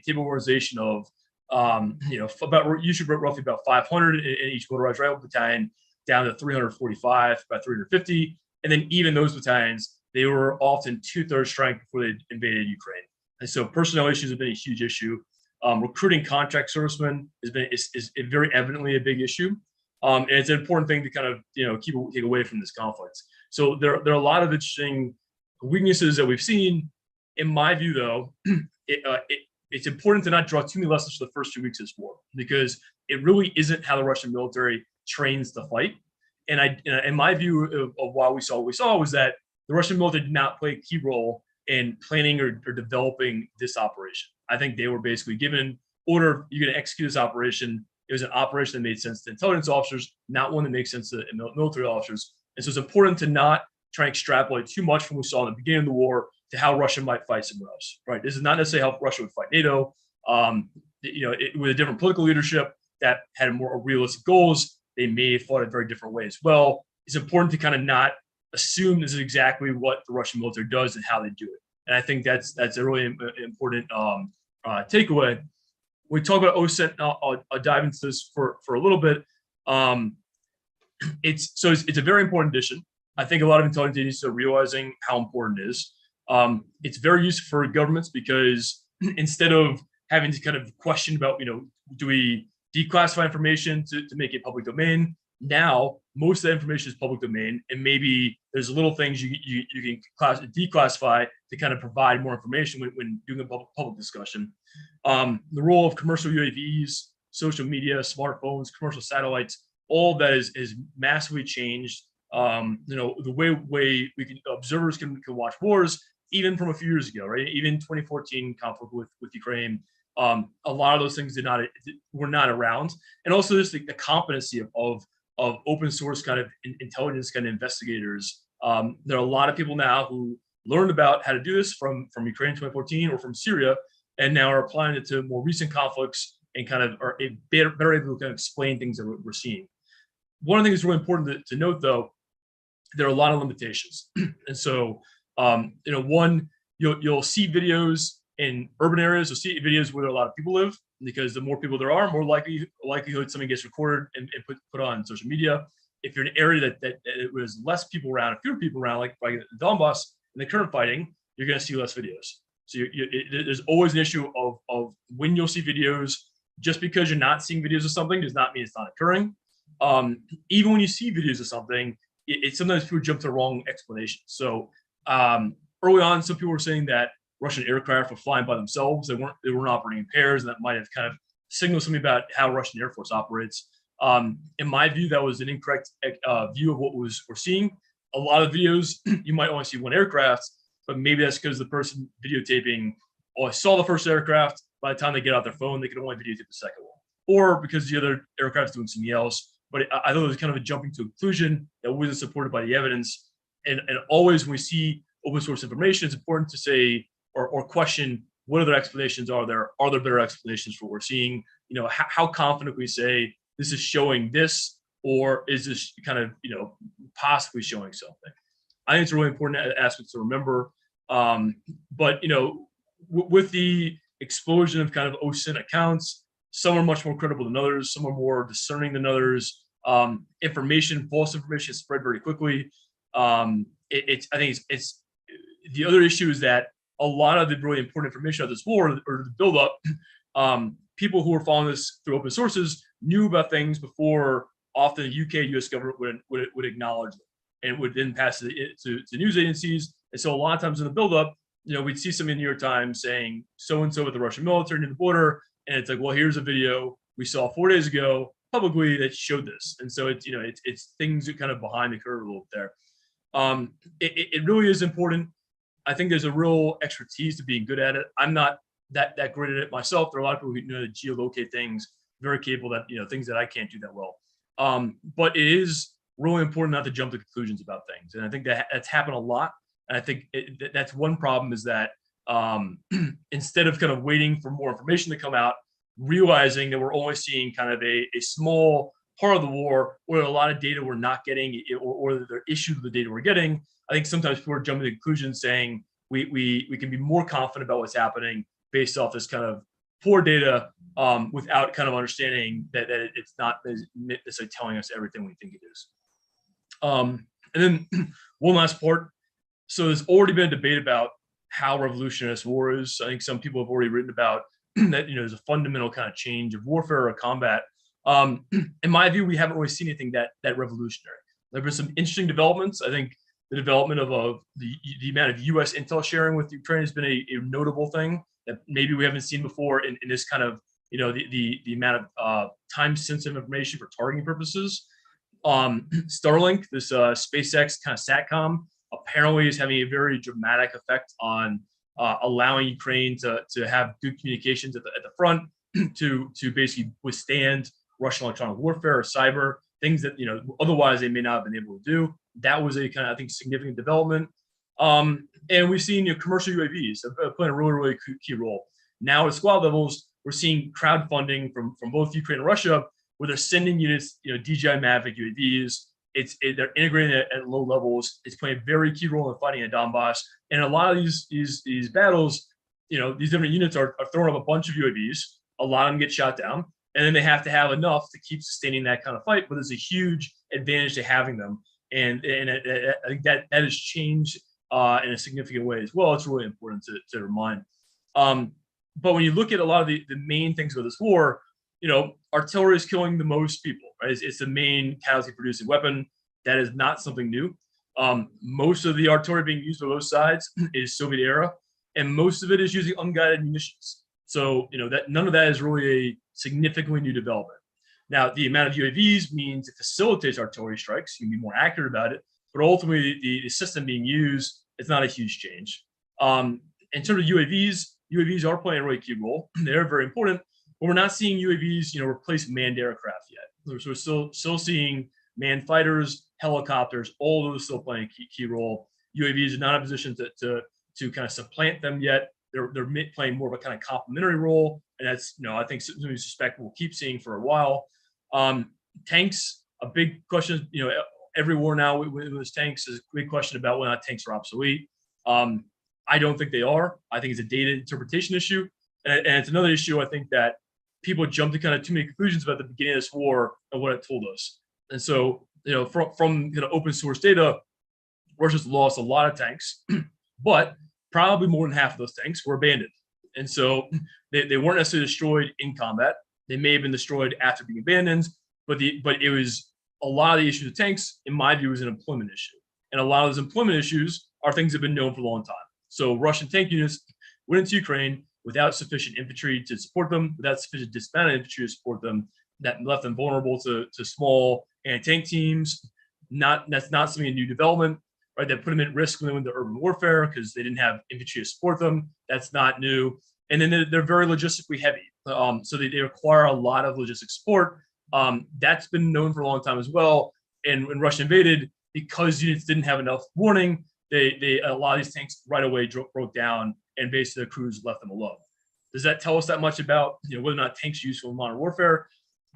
table organization of roughly about 500 in each motorized rifle battalion down to 345, about 350. And then even those battalions, they were often 2/3 strength before they invaded Ukraine. And so personnel issues have been a huge issue. Recruiting contract servicemen is very evidently a big issue. And it's an important thing to kind of take away from this conflict. So there are a lot of interesting weaknesses that we've seen. In my view, though, it's important to not draw too many lessons for the first 2 weeks of this war, because it really isn't how the Russian military trains to fight. And in my view of why we saw what we saw was that the Russian military did not play a key role in planning or developing this operation. I think they were basically given order, you're going to execute this operation. It was an operation that made sense to intelligence officers, not one that makes sense to military officers. And so it's important to not try and extrapolate too much from what we saw in the beginning of the war to how Russia might fight somewhere else, right? This is not necessarily how Russia would fight NATO. With a different political leadership that had more realistic goals, they may have fought a very different way as well. It's important to kind of not assume this is exactly what the Russian military does and how they do it. And I think that's a really important takeaway. When we talk about OSINT, I'll dive into this for a little bit. It's a very important addition. I think a lot of intelligence agencies are realizing how important it is. It's very useful for governments because instead of having to kind of question about, do we declassify information to make it public domain? Now, most of that information is public domain, and maybe there's little things you can declassify to kind of provide more information when doing a public discussion. The role of commercial UAVs, social media, smartphones, commercial satellites, all that is massively changed. The way observers can watch wars, even from a few years ago, right? Even 2014 conflict with Ukraine, a lot of those things were not around, and also just the competency of open source kind of intelligence kind of investigators. There are a lot of people now who learned about how to do this from Ukraine in 2014 or from Syria, and now are applying it to more recent conflicts and kind of are better able to kind of explain things that we're seeing. One of the things that's really important to note, though, there are a lot of limitations, and so one, you'll see videos in urban areas. You'll see videos where a lot of people live, because the more people there are, more likelihood something gets recorded and put on social media. If you're in an area that it was less people around, fewer people around, like the Donbass and the current fighting, you're going to see less videos. So there's always an issue of when you'll see videos. Just because you're not seeing videos of something does not mean it's not occurring. Even when you see videos of something, it sometimes people jump to the wrong explanation. So early on, some people were saying that Russian aircraft were flying by themselves. They weren't operating in pairs, and that might have kind of signaled something about how Russian Air Force operates. In my view, that was an incorrect view of what we're seeing. A lot of videos, you might only see one aircraft, but maybe that's because the person videotaping saw the first aircraft. By the time they get out their phone, they can only videotape the second one, or because the other aircraft is doing something else. But I thought it was kind of a jumping to a conclusion that wasn't supported by the evidence. And always when we see open source information, it's important to say or question what other explanations are there. Are there better explanations for what we're seeing? How confident we say this is showing this, or is this kind of possibly showing something? I think it's a really important aspect to remember. But with the explosion of kind of OSINT accounts, some are much more credible than others. Some are more discerning than others. False information spread very quickly. I think it's the other issue is that a lot of the really important information of this war or the buildup, people who were following this through open sources knew about things before often the UK, US government would acknowledge them, and would then pass it to news agencies. And so a lot of times in the buildup, we'd see something in the New York Times saying so-and-so with the Russian military near the border. And it's like, well, here's a video we saw 4 days ago publicly that showed this. And so it's things that kind of behind the curve a little bit there. It really is important. I think there's a real expertise to being good at it. I'm not that great at it myself. There are a lot of people who know to geolocate things, very capable that, things that I can't do that well. But it is really important not to jump to conclusions about things. And I think that's happened a lot. And I think that's one problem is that instead of kind of waiting for more information to come out, realizing that we're only seeing kind of a small part of the war, or a lot of data we're not getting, or there are issues with the data we're getting, I think sometimes people are jumping to conclusions saying we can be more confident about what's happening based off this kind of poor data without kind of understanding that it's not necessarily telling us everything we think it is. And then one last part. So there's already been a debate about how revolutionary this war is. I think some people have already written about that, there's a fundamental kind of change of warfare or combat. In my view, we haven't really seen anything that revolutionary. There have been some interesting developments. I think the development of the amount of U.S. intel sharing with Ukraine has been a notable thing that maybe we haven't seen before in this kind of, the amount of time-sensitive information for targeting purposes. Starlink, this SpaceX kind of SATCOM, apparently is having a very dramatic effect on allowing Ukraine to have good communications at the front to basically withstand Russian electronic warfare or cyber, things that otherwise they may not have been able to do. That was a kind of, I think, significant development. And we've seen commercial UAVs playing a really key role. Now at squad levels, we're seeing crowdfunding from both Ukraine and Russia, where they're sending units, DJI Mavic UAVs. They're integrating it at low levels. It's playing a very key role in fighting in Donbass. And a lot of these battles, these different units are throwing up a bunch of UAVs. A lot of them get shot down, and then they have to have enough to keep sustaining that kind of fight. But there's a huge advantage to having them, and I think that has changed in a significant way as well. It's really important to remind. But when you look at a lot of the main things of this war, artillery is killing the most people, right? It's the main casualty producing weapon. That is not something new. Most of the artillery being used by both sides is Soviet era, and most of it is using unguided munitions. So, that none of that is really a significantly new development. Now, the amount of UAVs means it facilitates artillery strikes. You can be more accurate about it, but ultimately the system being used, it's not a huge change. In terms of UAVs are playing a really key role. They're very important, but we're not seeing UAVs, replace manned aircraft yet. So we're still seeing manned fighters, helicopters, all those still playing a key role. UAVs are not in a position to kind of supplant them yet. They're playing more of a kind of complementary role, and that's I think something we suspect we'll keep seeing for a while. Tanks, a big question. Every war now with those tanks is a big question about whether or not tanks are obsolete. I don't think they are. I think it's a data interpretation issue, and it's another issue. I think that people jump to kind of too many conclusions about the beginning of this war and what it told us. And so, from open source data, Russia's lost a lot of tanks, but probably more than half of those tanks were abandoned. And so they weren't necessarily destroyed in combat. They may have been destroyed after being abandoned, but it was a lot of the issues with tanks, in my view, is an employment issue. And a lot of those employment issues are things that have been known for a long time. So Russian tank units went into Ukraine without sufficient infantry to support them, without sufficient dismounted infantry to support them. That left them vulnerable to small anti-tank teams. That's not something a new development, right? That put them at risk when they went to urban warfare because they didn't have infantry to support them. That's not new. And then they're very logistically heavy. So they require a lot of logistic support. That's been known for a long time as well. And when Russia invaded, because units didn't have enough warning, a lot of these tanks right away broke down, and basically the crews left them alone. Does that tell us that much about whether or not tanks are useful in modern warfare?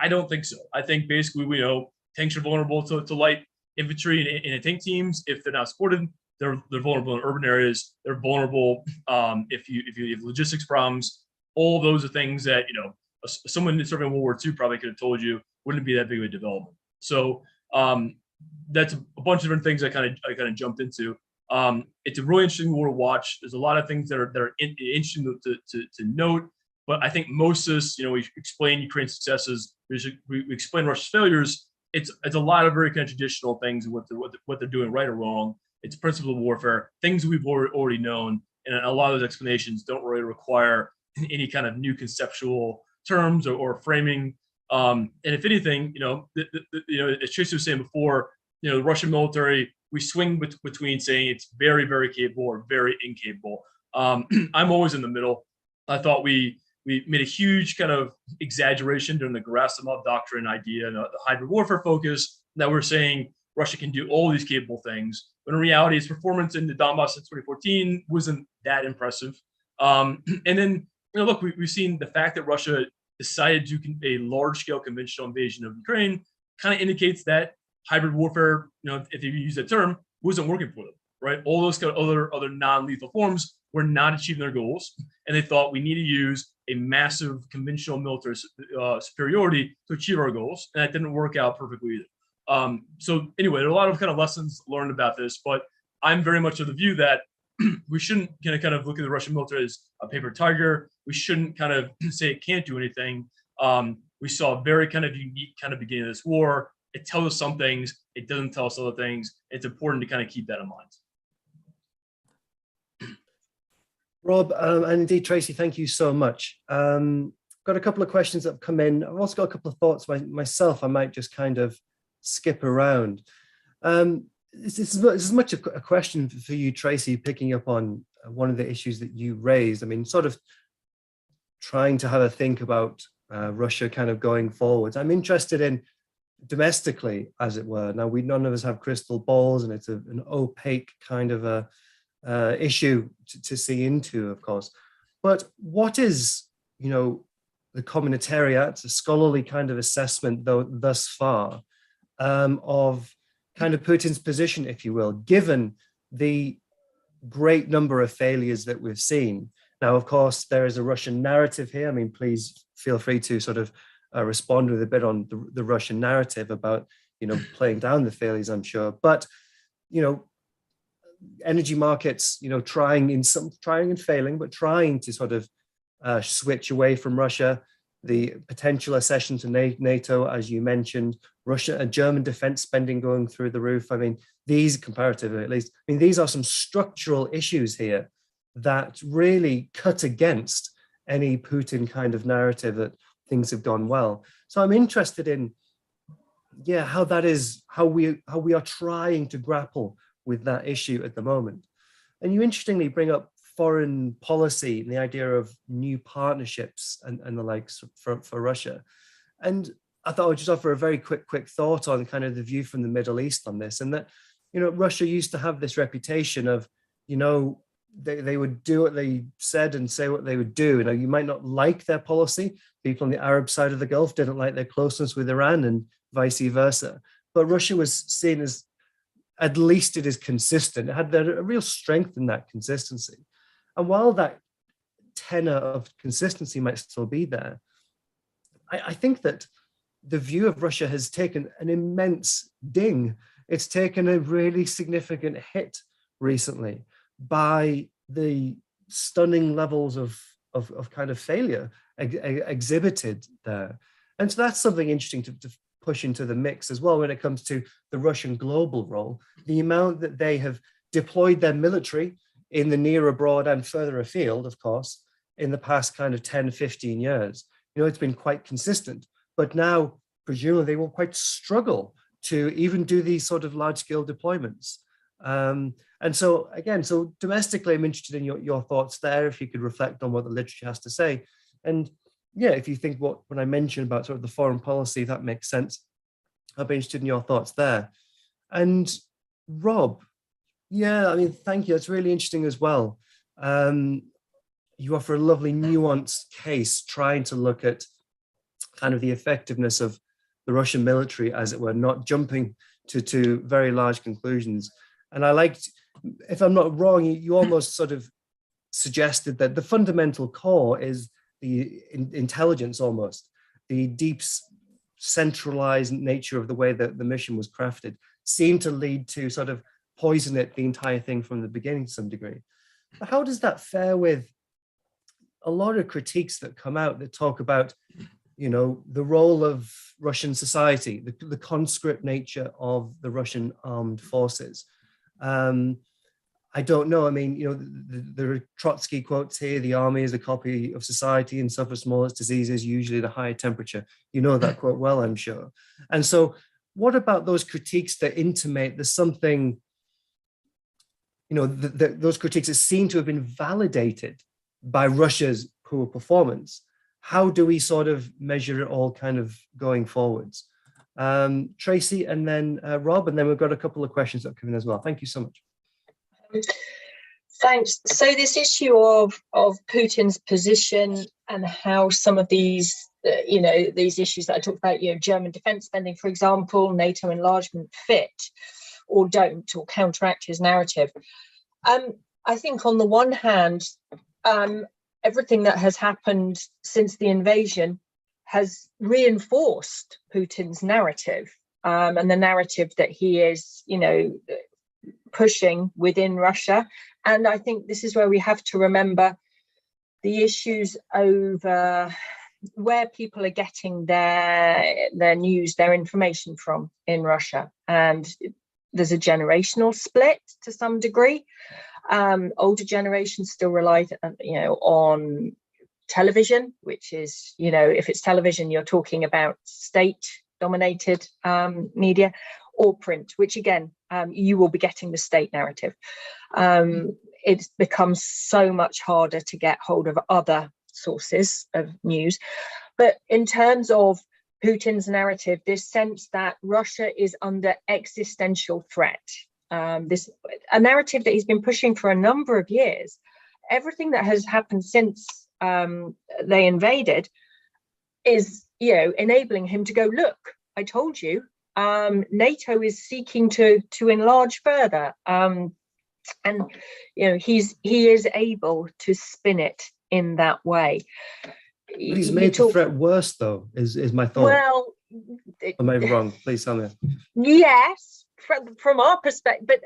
I don't think so. I think basically we know tanks are vulnerable to light infantry and tank teams if they're not supported. They're vulnerable in urban areas. They're vulnerable if you have logistics problems. All of those are things that someone serving in World War II probably could have told you wouldn't be that big of a development. So that's a bunch of different things I kind of jumped into. It's a really interesting war to watch. There's a lot of things that are interesting to note, but I think most of this, we explain Ukraine's successes, we explain Russia's failures. It's a lot of very kind of traditional things and what they're doing right or wrong. It's principles of warfare, things we've already known, and a lot of those explanations don't really require any kind of new conceptual terms or framing. And if anything, as Tracey was saying before, the Russian military, we swing between saying it's very, very capable or very incapable. I'm always in the middle. I thought we made a huge kind of exaggeration during the Gerasimov doctrine idea and the hybrid warfare focus that we're saying Russia can do all these capable things. But in reality, its performance in the Donbass in 2014 wasn't that impressive. And then, look, we've seen the fact that Russia decided to do a large-scale conventional invasion of Ukraine kind of indicates that hybrid warfare, if you use that term, wasn't working for them, right? All those kind of other non-lethal forms were not achieving their goals, and they thought we need to use a massive conventional military superiority to achieve our goals, and that didn't work out perfectly either. So anyway, there are a lot of kind of lessons learned about this, but I'm very much of the view that we shouldn't kind of look at the Russian military as a paper tiger. We shouldn't kind of say it can't do anything. We saw a very kind of unique kind of beginning of this war. It tells us some things. It doesn't tell us other things. It's important to kind of keep that in mind. Rob, and indeed, Tracey, thank you so much. Got a couple of questions that have come in. I've also got a couple of thoughts myself. I might just kind of skip around. This is as much a question for you, Tracey, picking up on one of the issues that you raised. I mean, sort of trying to have a think about Russia kind of going forwards. I'm interested in domestically, as it were. Now, none of us have crystal balls, and it's an opaque kind of a issue to see into, of course. But what is, the communitariat, a scholarly kind of assessment, though, thus far, of kind of Putin's position, if you will, given the great number of failures that we've seen? Now, of course, there is a Russian narrative here. I mean, please feel free to sort of respond with a bit on the Russian narrative about, playing down the failures, I'm sure. But, energy markets, trying and failing, but trying to sort of switch away from Russia. the potential accession to NATO, as you mentioned, Russia and German defense spending going through the roof. I mean, these comparatively, at least, I mean, these are some structural issues here that really cut against any Putin kind of narrative that things have gone well. So I'm interested in, how that is, how we are trying to grapple with that issue at the moment. And you interestingly bring up foreign policy and the idea of new partnerships and the likes for Russia. And I thought I would just offer a very quick thought on kind of the view from the Middle East on this, and that, Russia used to have this reputation of, they would do what they said and say what they would do. You might not like their policy. People on the Arab side of the Gulf didn't like their closeness with Iran and vice versa. But Russia was seen as, at least it is consistent. It had a real strength in that consistency. And while that tenor of consistency might still be there, I think that the view of Russia has taken an immense ding. It's taken a really significant hit recently by the stunning levels of kind of failure exhibited there. And so that's something interesting to push into the mix as well when it comes to the Russian global role. The amount that they have deployed their military in the near abroad and further afield, of course, in the past kind of 10, 15 years. It's been quite consistent, but now presumably they will quite struggle to even do these sort of large-scale deployments. And so again, domestically, I'm interested in your thoughts there, if you could reflect on what the literature has to say. And if you think when I mentioned about sort of the foreign policy, that makes sense. I'd be interested in your thoughts there. And Rob, thank you. That's really interesting as well. You offer a lovely nuanced case trying to look at kind of the effectiveness of the Russian military, as it were, not jumping to very large conclusions. And I liked, if I'm not wrong, you almost sort of suggested that the fundamental core is the intelligence, almost the deep centralized nature of the way that the mission was crafted seemed to lead to sort of poison it, the entire thing from the beginning to some degree. But how does that fare with a lot of critiques that come out that talk about, the role of Russian society, the conscript nature of the Russian armed forces? I don't know. I mean, there are Trotsky quotes here: the army is a copy of society and suffers from its diseases, usually at a higher temperature. You know that quote well, I'm sure. And so what about those critiques that intimate there's something, those critiques that seem to have been validated by Russia's poor performance? How do we sort of measure it all kind of going forwards? Tracey, and then Rob, and then we've got a couple of questions that come in as well. Thank you so much. Thanks. So this issue of Putin's position and how some of these, these issues that I talked about, German defense spending, for example, NATO enlargement fit or don't, or counteract his narrative. I think on the one hand, everything that has happened since the invasion has reinforced Putin's narrative, and the narrative that he is, pushing within Russia. And I think this is where we have to remember the issues over where people are getting their news, their information from in Russia. And there's a generational split to some degree. Older generations still rely, on television, which is, if it's television, you're talking about state-dominated media, or print, which again, you will be getting the state narrative. It's become so much harder to get hold of other sources of news. But in terms of Putin's narrative, this sense that Russia is under existential threat, a narrative that he's been pushing for a number of years. Everything that has happened since they invaded is, enabling him to go, look, I told you, NATO is seeking to enlarge further, and he is able to spin it in that way. But he's made the threat worse, though. Is my thought? Well, I may be wrong. Please tell me. Yes, from our perspective, but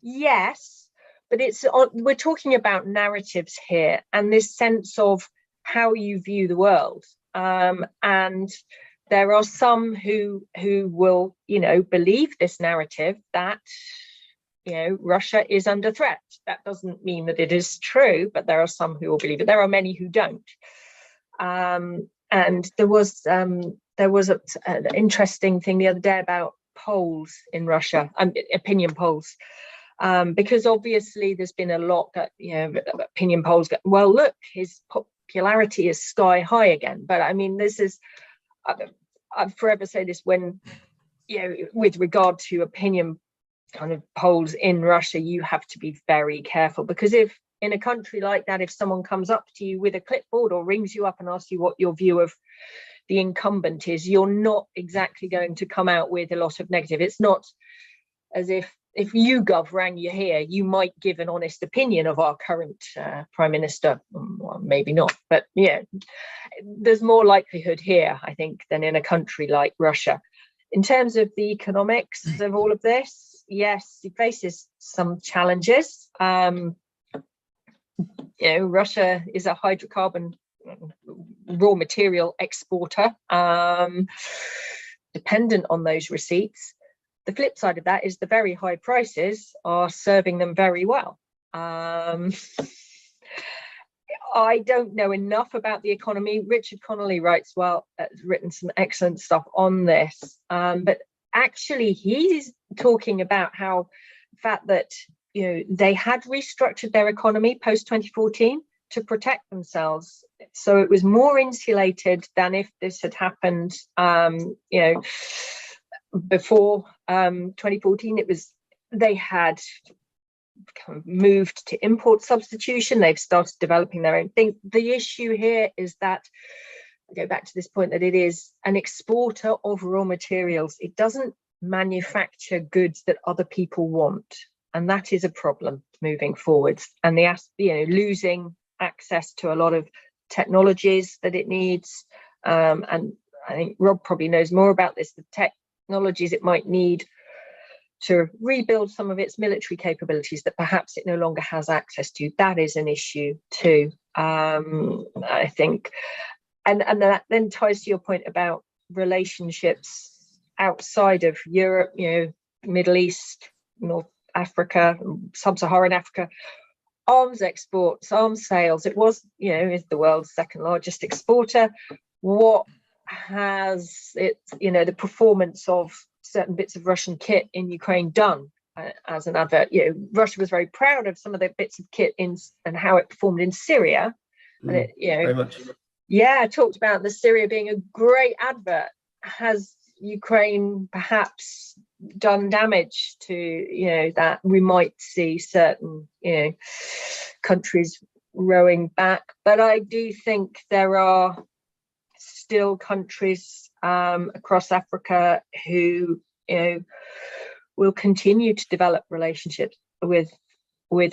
yes, but we're talking about narratives here, and this sense of how you view the world. And there are some who will, believe this narrative that, Russia is under threat. That doesn't mean that it is true, but there are some who will believe it. There are many who don't. And there was an interesting thing the other day about polls in Russia, opinion polls, because obviously there's been a lot that, opinion polls go, well, look, his popularity is sky high again. But I mean, this is, I forever say this when, with regard to opinion kind of polls in Russia, you have to be very careful, because if in a country like that, if someone comes up to you with a clipboard or rings you up and asks you what your view of the incumbent is, you're not exactly going to come out with a lot of negative. It's not as if YouGov rang you here, you might give an honest opinion of our current prime minister. Well, maybe not, but yeah, there's more likelihood here, I think, than in a country like Russia. In terms of the economics of all of this, yes, it faces some challenges. Russia is a hydrocarbon raw material exporter, dependent on those receipts. The flip side of that is the very high prices are serving them very well. I don't know enough about the economy. Richard Connolly has written some excellent stuff on this. But actually, he's talking about how the fact that they had restructured their economy post 2014 to protect themselves, so it was more insulated than if this had happened, before 2014. They had kind of moved to import substitution. They've started developing their own thing. The issue here is that, I go back to this point, that it is an exporter of raw materials. It doesn't manufacture goods that other people want, and that is a problem moving forwards. And losing access to a lot of technologies that it needs, and I think Rob probably knows more about this, the technologies it might need to rebuild some of its military capabilities that perhaps it no longer has access to. That is an issue too, I think. And that then ties to your point about relationships outside of Europe, Middle East, North Africa, Sub-Saharan Africa. Arms exports, arms sales, it was, is the world's second largest exporter. What has it, the performance of certain bits of Russian kit in Ukraine done as an advert? Russia was very proud of some of the bits of kit and how it performed in Syria. And it, very much. Yeah, talked about the Syria being a great advert. Has Ukraine perhaps done damage to, that we might see certain, countries rowing back? But I do think there are still countries across Africa who, will continue to develop relationships with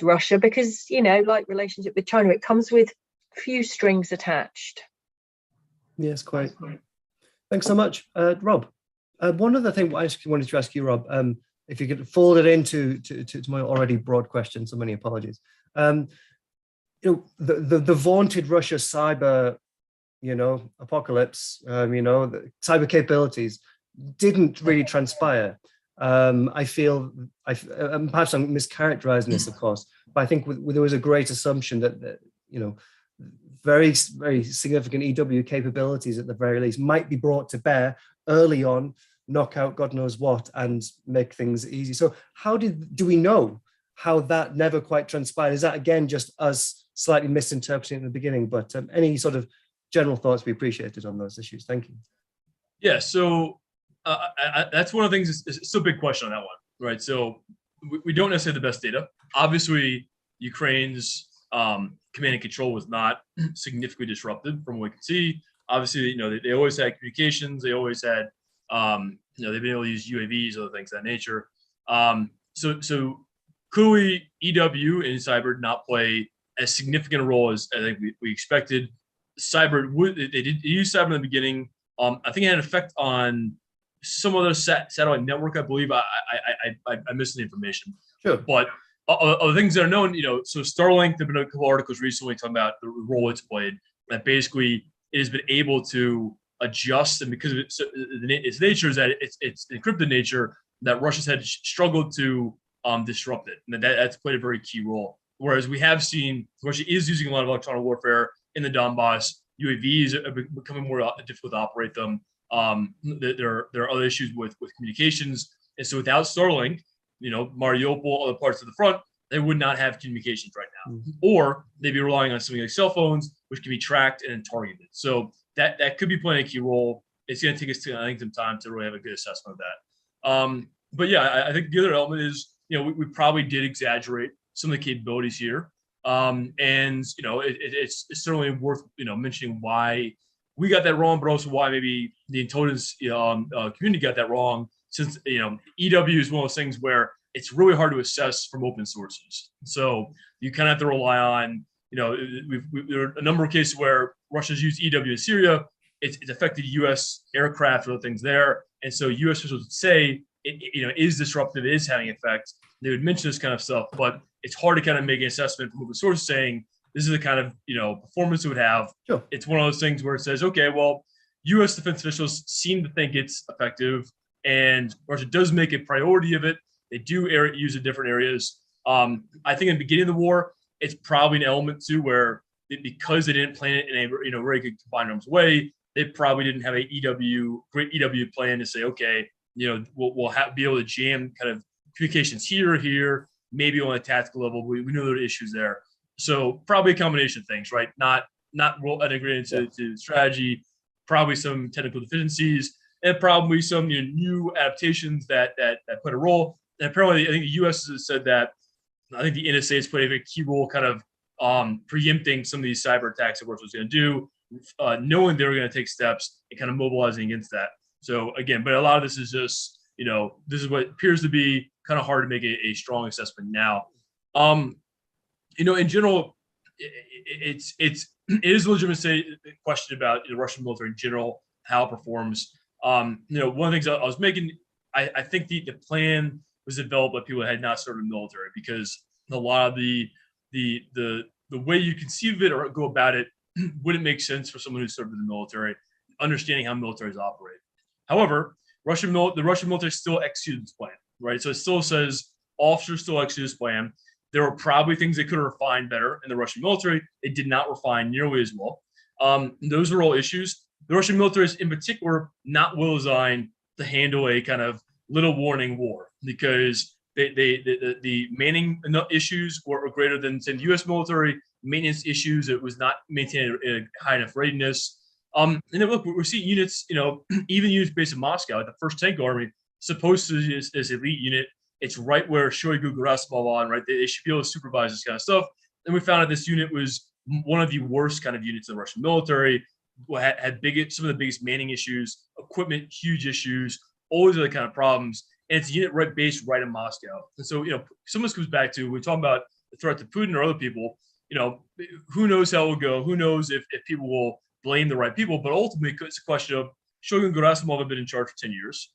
Russia, because, like relationship with China, it comes with few strings attached. Yes, quite. Thanks so much, Rob. One other thing I just wanted to ask you, Rob, if you could fold it into my already broad question, so many apologies. The vaunted Russia cyber, apocalypse, the cyber capabilities didn't really transpire. I feel, perhaps I'm mischaracterizing this, of course, but I think there was a great assumption that very, very significant EW capabilities at the very least might be brought to bear early on, knock out God knows what, and make things easy. So do we know how that never quite transpired? Is that, again, just us slightly misinterpreting in the beginning? But any sort of general thoughts we appreciated on those issues? Thank you. Yeah, so that's one of the things, it's still a big question on that one, right? So we don't necessarily have the best data. Obviously, Ukraine's command and control was not significantly disrupted from what we can see. Obviously, they always had communications. They always had, they've been able to use UAVs, other things of that nature. So clearly, EW and cyber did not play as significant a role as I think we expected. They did use cyber in the beginning. I think it had an effect on some other satellite network, I believe. I missed the information. Sure. But other things that are known, so Starlink, there have been a couple articles recently talking about the role it's played. that basically it has been able to adjust, and because of its nature is that it's encrypted nature, that Russia's had struggled to disrupt it, and that's played a very key role. Whereas we have seen Russia is using a lot of electronic warfare in the Donbass. UAVs are becoming more difficult to operate them. There are other issues with communications, and so without Starlink, Mariupol, other parts of the front, they would not have communications right now, or they'd be relying on something like cell phones, which can be tracked and targeted. So that could be playing a key role. It's going to take us, I think, some time to really have a good assessment of that. But yeah, I think the other element is, we probably did exaggerate some of the capabilities here. And it's certainly worth mentioning why we got that wrong, but also why maybe the intelligence community got that wrong. Since EW is one of those things where it's really hard to assess from open sources, so you kind of have to rely on there are a number of cases where Russia's used EW in Syria. It's affected U.S. aircraft or things there, and so U.S. officials would say it is disruptive, it is having effect. They would mention this kind of stuff, but it's hard to kind of make an assessment from open source saying this is the kind of performance it would have. Sure. It's one of those things where it says, okay, well, U.S. defense officials seem to think it's effective, and Russia does make a priority of it. They do use it in different areas. I think in the beginning of the war, it's probably an element too where because they didn't plan it in a very good combined arms way, they probably didn't have a great EW plan to say, okay, we'll be able to jam kind of communications here, maybe on a tactical level. We know there are issues there. So probably a combination of things, right? Not real integrated into strategy, probably some technical deficiencies, and probably some new adaptations that put a role. And apparently, I think the U.S. has said that. I think the NSA has played a key role, kind of preempting some of these cyber attacks that Russia was going to do, knowing they were going to take steps and kind of mobilizing against that. So again, but a lot of this is just this is what appears to be kind of hard to make a strong assessment now. In general, it is a legitimate question about the Russian military in general, how it performs. One of the things I was making, I think the plan was developed by people that had not served in the military, because a lot of the way you conceive of it or go about it wouldn't make sense for someone who served in the military, understanding how militaries operate. However, the Russian military still executed this plan, right? So it still says officers still executed this plan. There were probably things they could have refined better in the Russian military. They did not refine nearly as well. Those are all issues. The Russian military is in particular not well designed to handle a kind of little warning war, because the manning issues were greater than the U.S. military. Maintenance issues, it was not maintained a high enough readiness. And then look, we're seeing units, even units based in Moscow, like the First Tank Army, supposed to be this elite unit. It's right where Shoigu Gerasimov on, right? They should be able to supervise this kind of stuff. And we found out this unit was one of the worst kind of units in the Russian military. Had some of the biggest manning issues, equipment, huge issues, all these other kind of problems. And it's a unit based right in Moscow. And so, some of this comes back to, we're talking about the threat to Putin or other people, who knows how it will go? Who knows if people will blame the right people? But ultimately, it's a question of Shogun Gerasimov had been in charge for 10 years.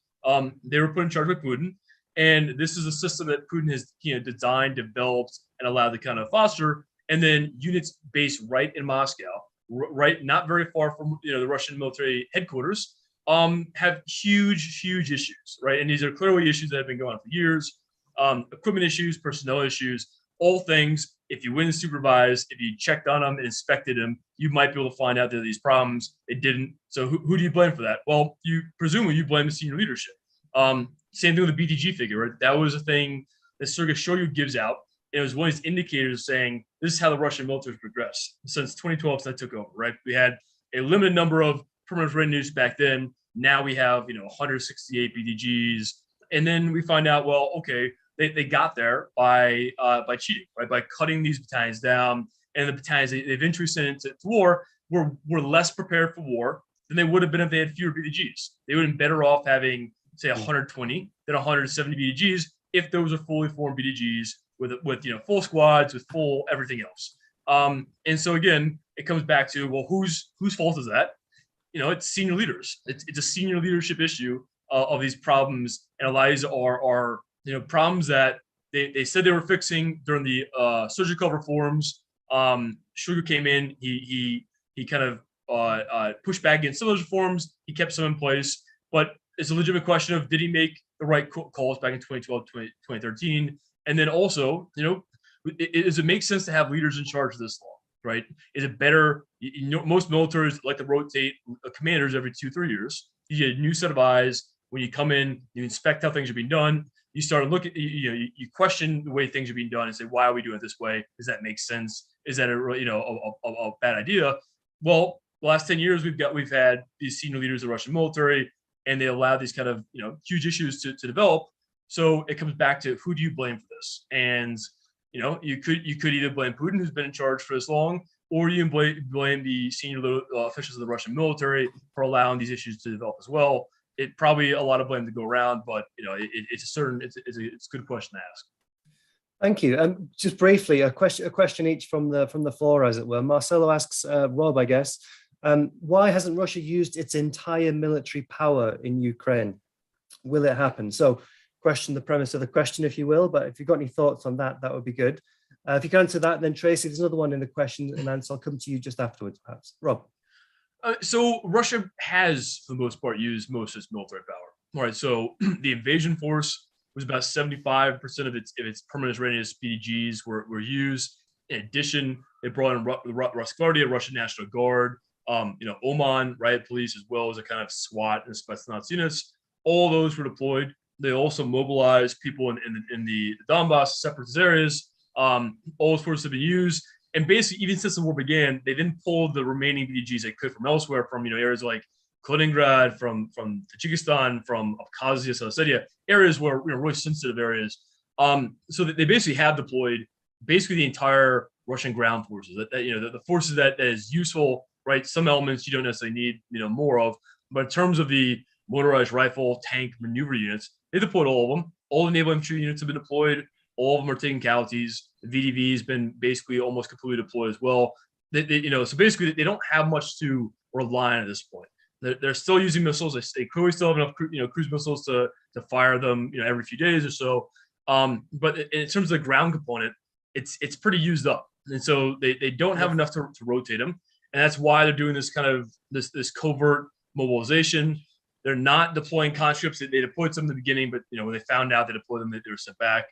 They were put in charge by Putin. And this is a system that Putin has designed, developed, and allowed to kind of foster. And then units based right in Moscow, right, not very far from the Russian military headquarters, have huge issues, right? And these are clearly issues that have been going on for years. Equipment issues, personnel issues, all things. If you went and supervised, if you checked on them and inspected them, you might be able to find out there are these problems. It didn't. So who do you blame for that? Well, presumably you blame the senior leadership. Same thing with the BTG figure, right? That was a thing that Sergei Shoigu gives out. It was one of his indicators saying this is how the Russian military has progressed since 2012 since I took over, right? We had a limited number of permanent revenues back then. Now we have 168 BTGs, and then we find out, well, okay, they got there by cheating, right? By cutting these battalions down, and the battalions they eventually sent into war were less prepared for war than they would have been if they had fewer BTGs. They would have been better off having, say, 120 than 170 BTGs if those are fully formed BTGs with full squads, with full everything else. And so again, it comes back to, well, whose fault is that? It's senior leaders. It's a senior leadership issue of these problems, and a lot of these are problems that they said they were fixing during the surgical reforms. Shoigu came in, he He kind of pushed back against some of those reforms. He kept some in place, but it's a legitimate question of, did he make the right calls back in 2012, 2013? And then also, does it make sense to have leaders in charge of this long, right? Is it better? Most militaries like to rotate commanders every 2-3 years. You get a new set of eyes. When you come in, you inspect how things are being done. You start looking, you question the way things are being done and say, why are we doing it this way? Does that make sense? Is that a bad idea? Well, the last 10 years, we've had these senior leaders of the Russian military, and they allow these kind of huge issues to develop. So it comes back to, who do you blame for this? And you could either blame Putin, who's been in charge for this long, or you can blame the senior officials of the Russian military for allowing these issues to develop as well. It probably a lot of blame to go around, but it's a good question to ask. Thank you. Just briefly, a question each from the floor, as it were. Marcelo asks Rob, I guess, why hasn't Russia used its entire military power in Ukraine? Will it happen? So, question the premise of the question, if you will. But if you've got any thoughts on that, that would be good. If you can answer that, then Tracey, there's another one in the question and answer. I'll come to you just afterwards, perhaps. Rob. So Russia has, for the most part, used most of its military power. All right. So the invasion force was about 75% of its permanent readiness PDGs were used. In addition, they brought in the Rosgvardia, Russian National Guard, Oman riot police, as well as a kind of SWAT and Spetsnaz units. All those were deployed. They also mobilized people in the Donbass separatist areas. All those forces have been used. And basically, even since the war began, they then pulled the remaining PDGs they could from elsewhere, from areas like Kaliningrad, from Tajikistan, from Abkhazia, South Ossetia, areas where really sensitive areas. So that they basically have deployed basically the entire Russian ground forces. The forces that is useful, right? Some elements you don't necessarily need more of, but in terms of the motorized rifle, tank, maneuver units, they deployed all of them. All the naval infantry units have been deployed. All of them are taking casualties. The VDV has been basically almost completely deployed as well. So basically they don't have much to rely on at this point. They're still using missiles. They clearly still have enough cruise missiles to fire them every few days or so. But in terms of the ground component, it's pretty used up, and so they don't have enough to rotate them, and that's why they're doing this kind of this covert mobilization. They're not deploying conscripts. They deployed some in the beginning, but when they found out they deployed them, they were sent back.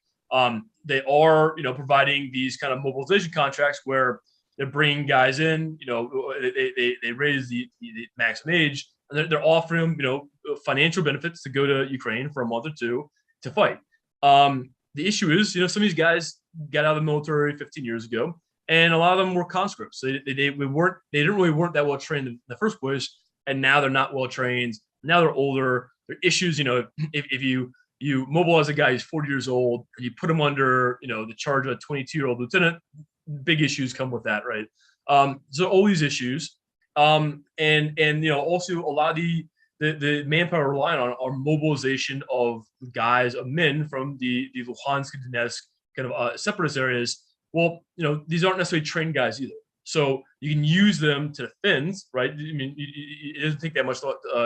They are, providing these kind of mobilization contracts where they're bringing guys in. They raise the maximum age, and they're offering financial benefits to go to Ukraine for a month or two to fight. The issue is, some of these guys got out of the military 15 years ago, and a lot of them were conscripts. They weren't that well trained in the first place, and now they're not well trained. Now they're older. There are issues. If you mobilize a guy who's 40 years old, you put him under, the charge of a 22-year-old lieutenant, big issues come with that, right? So all these issues, and also a lot of the manpower relying on are mobilization of guys, of men from the Luhansk and Donetsk kind of separatist areas. Well, these aren't necessarily trained guys either. So you can use them to defend, right? I mean, it doesn't take that much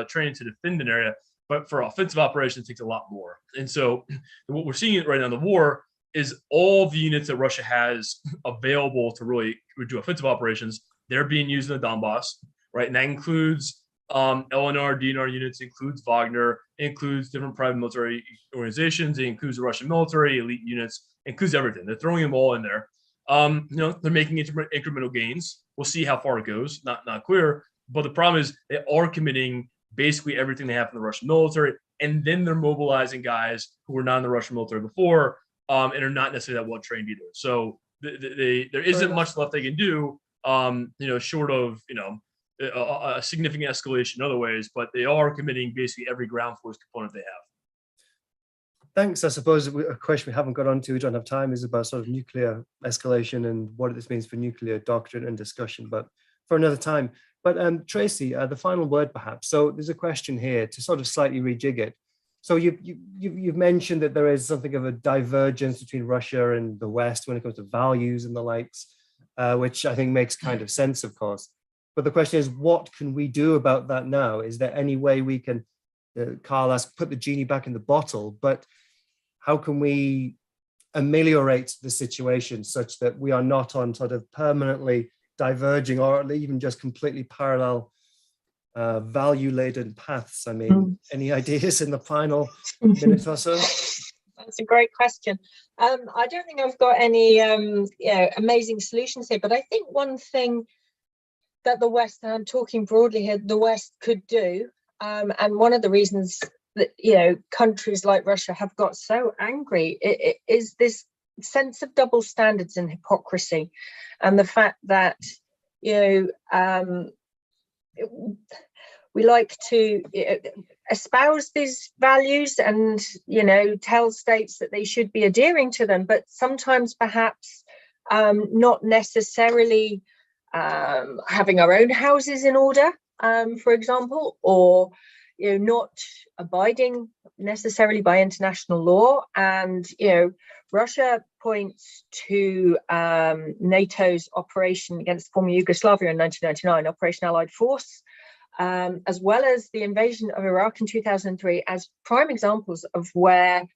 training to defend an area, but for offensive operations, it takes a lot more. And so what we're seeing right now in the war is all the units that Russia has available to really do offensive operations, they're being used in the Donbass, right? And that includes LNR, DNR units, includes Wagner, includes different private military organizations, it includes the Russian military, elite units, includes everything. They're throwing them all in there. They're making incremental gains. We'll see how far it goes. Not clear. But the problem is they are committing basically everything they have from the Russian military, and then they're mobilizing guys who were not in the Russian military before, and are not necessarily that well trained either. So there isn't much left they can do, short of a significant escalation in other ways. But they are committing basically every ground force component they have. Thanks. I suppose a question we haven't got onto, we don't have time, is about sort of nuclear escalation and what this means for nuclear doctrine and discussion, but for another time. But Tracey, the final word perhaps. So there's a question here to sort of slightly rejig it. So you've mentioned that there is something of a divergence between Russia and the West when it comes to values and the likes, which I think makes kind of sense, of course. But the question is, what can we do about that now? Is there any way we can, Carl asked, put the genie back in the bottle, but how can we ameliorate the situation such that we are not on sort of permanently diverging or even just completely parallel value-laden paths? I mean, any ideas in the final minute or so? That's a great question. I don't think I've got any amazing solutions here, but I think one thing that the West, and I'm talking broadly here, the West could do, and one of the reasons that countries like Russia have got so angry is this sense of double standards and hypocrisy, and the fact that we like to espouse these values and tell states that they should be adhering to them, but sometimes perhaps not necessarily having our own houses in order, for example, or not abiding necessarily by international law. And Russia points to NATO's operation against former Yugoslavia in 1999, Operation Allied Force, as well as the invasion of Iraq in 2003 as prime examples of where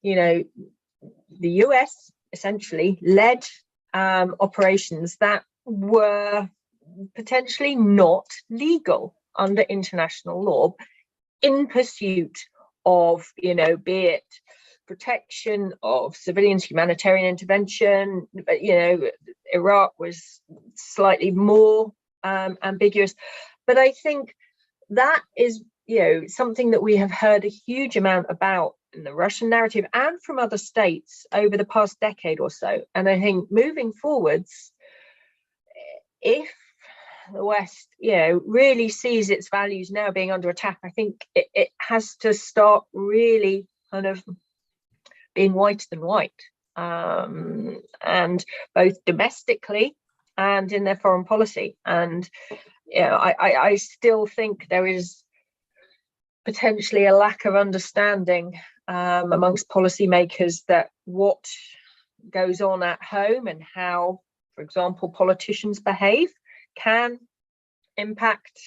the US essentially led operations that were potentially not legal under international law in pursuit of, be it protection of civilians, humanitarian intervention. But, Iraq was slightly more ambiguous. But I think that is, something that we have heard a huge amount about in the Russian narrative and from other states over the past decade or so. And I think moving forwards, if the West, really sees its values now being under attack, I think it has to start really kind of being whiter than white, and both domestically and in their foreign policy. And I still think there is potentially a lack of understanding amongst policymakers that what goes on at home and how, for example, politicians behave can impact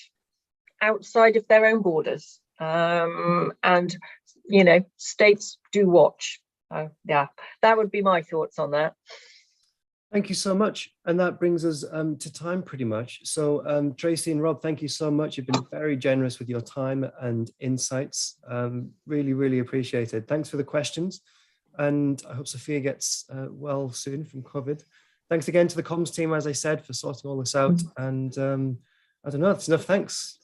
outside of their own borders. And, states do watch. Yeah, that would be my thoughts on that. Thank you so much. And that brings us to time pretty much. So Tracey and Rob, thank you so much. You've been very generous with your time and insights. Really, really appreciated. Thanks for the questions. And I hope Sophia gets well soon from COVID. Thanks again to the comms team, as I said, for sorting all this out. And I don't know, that's enough thanks.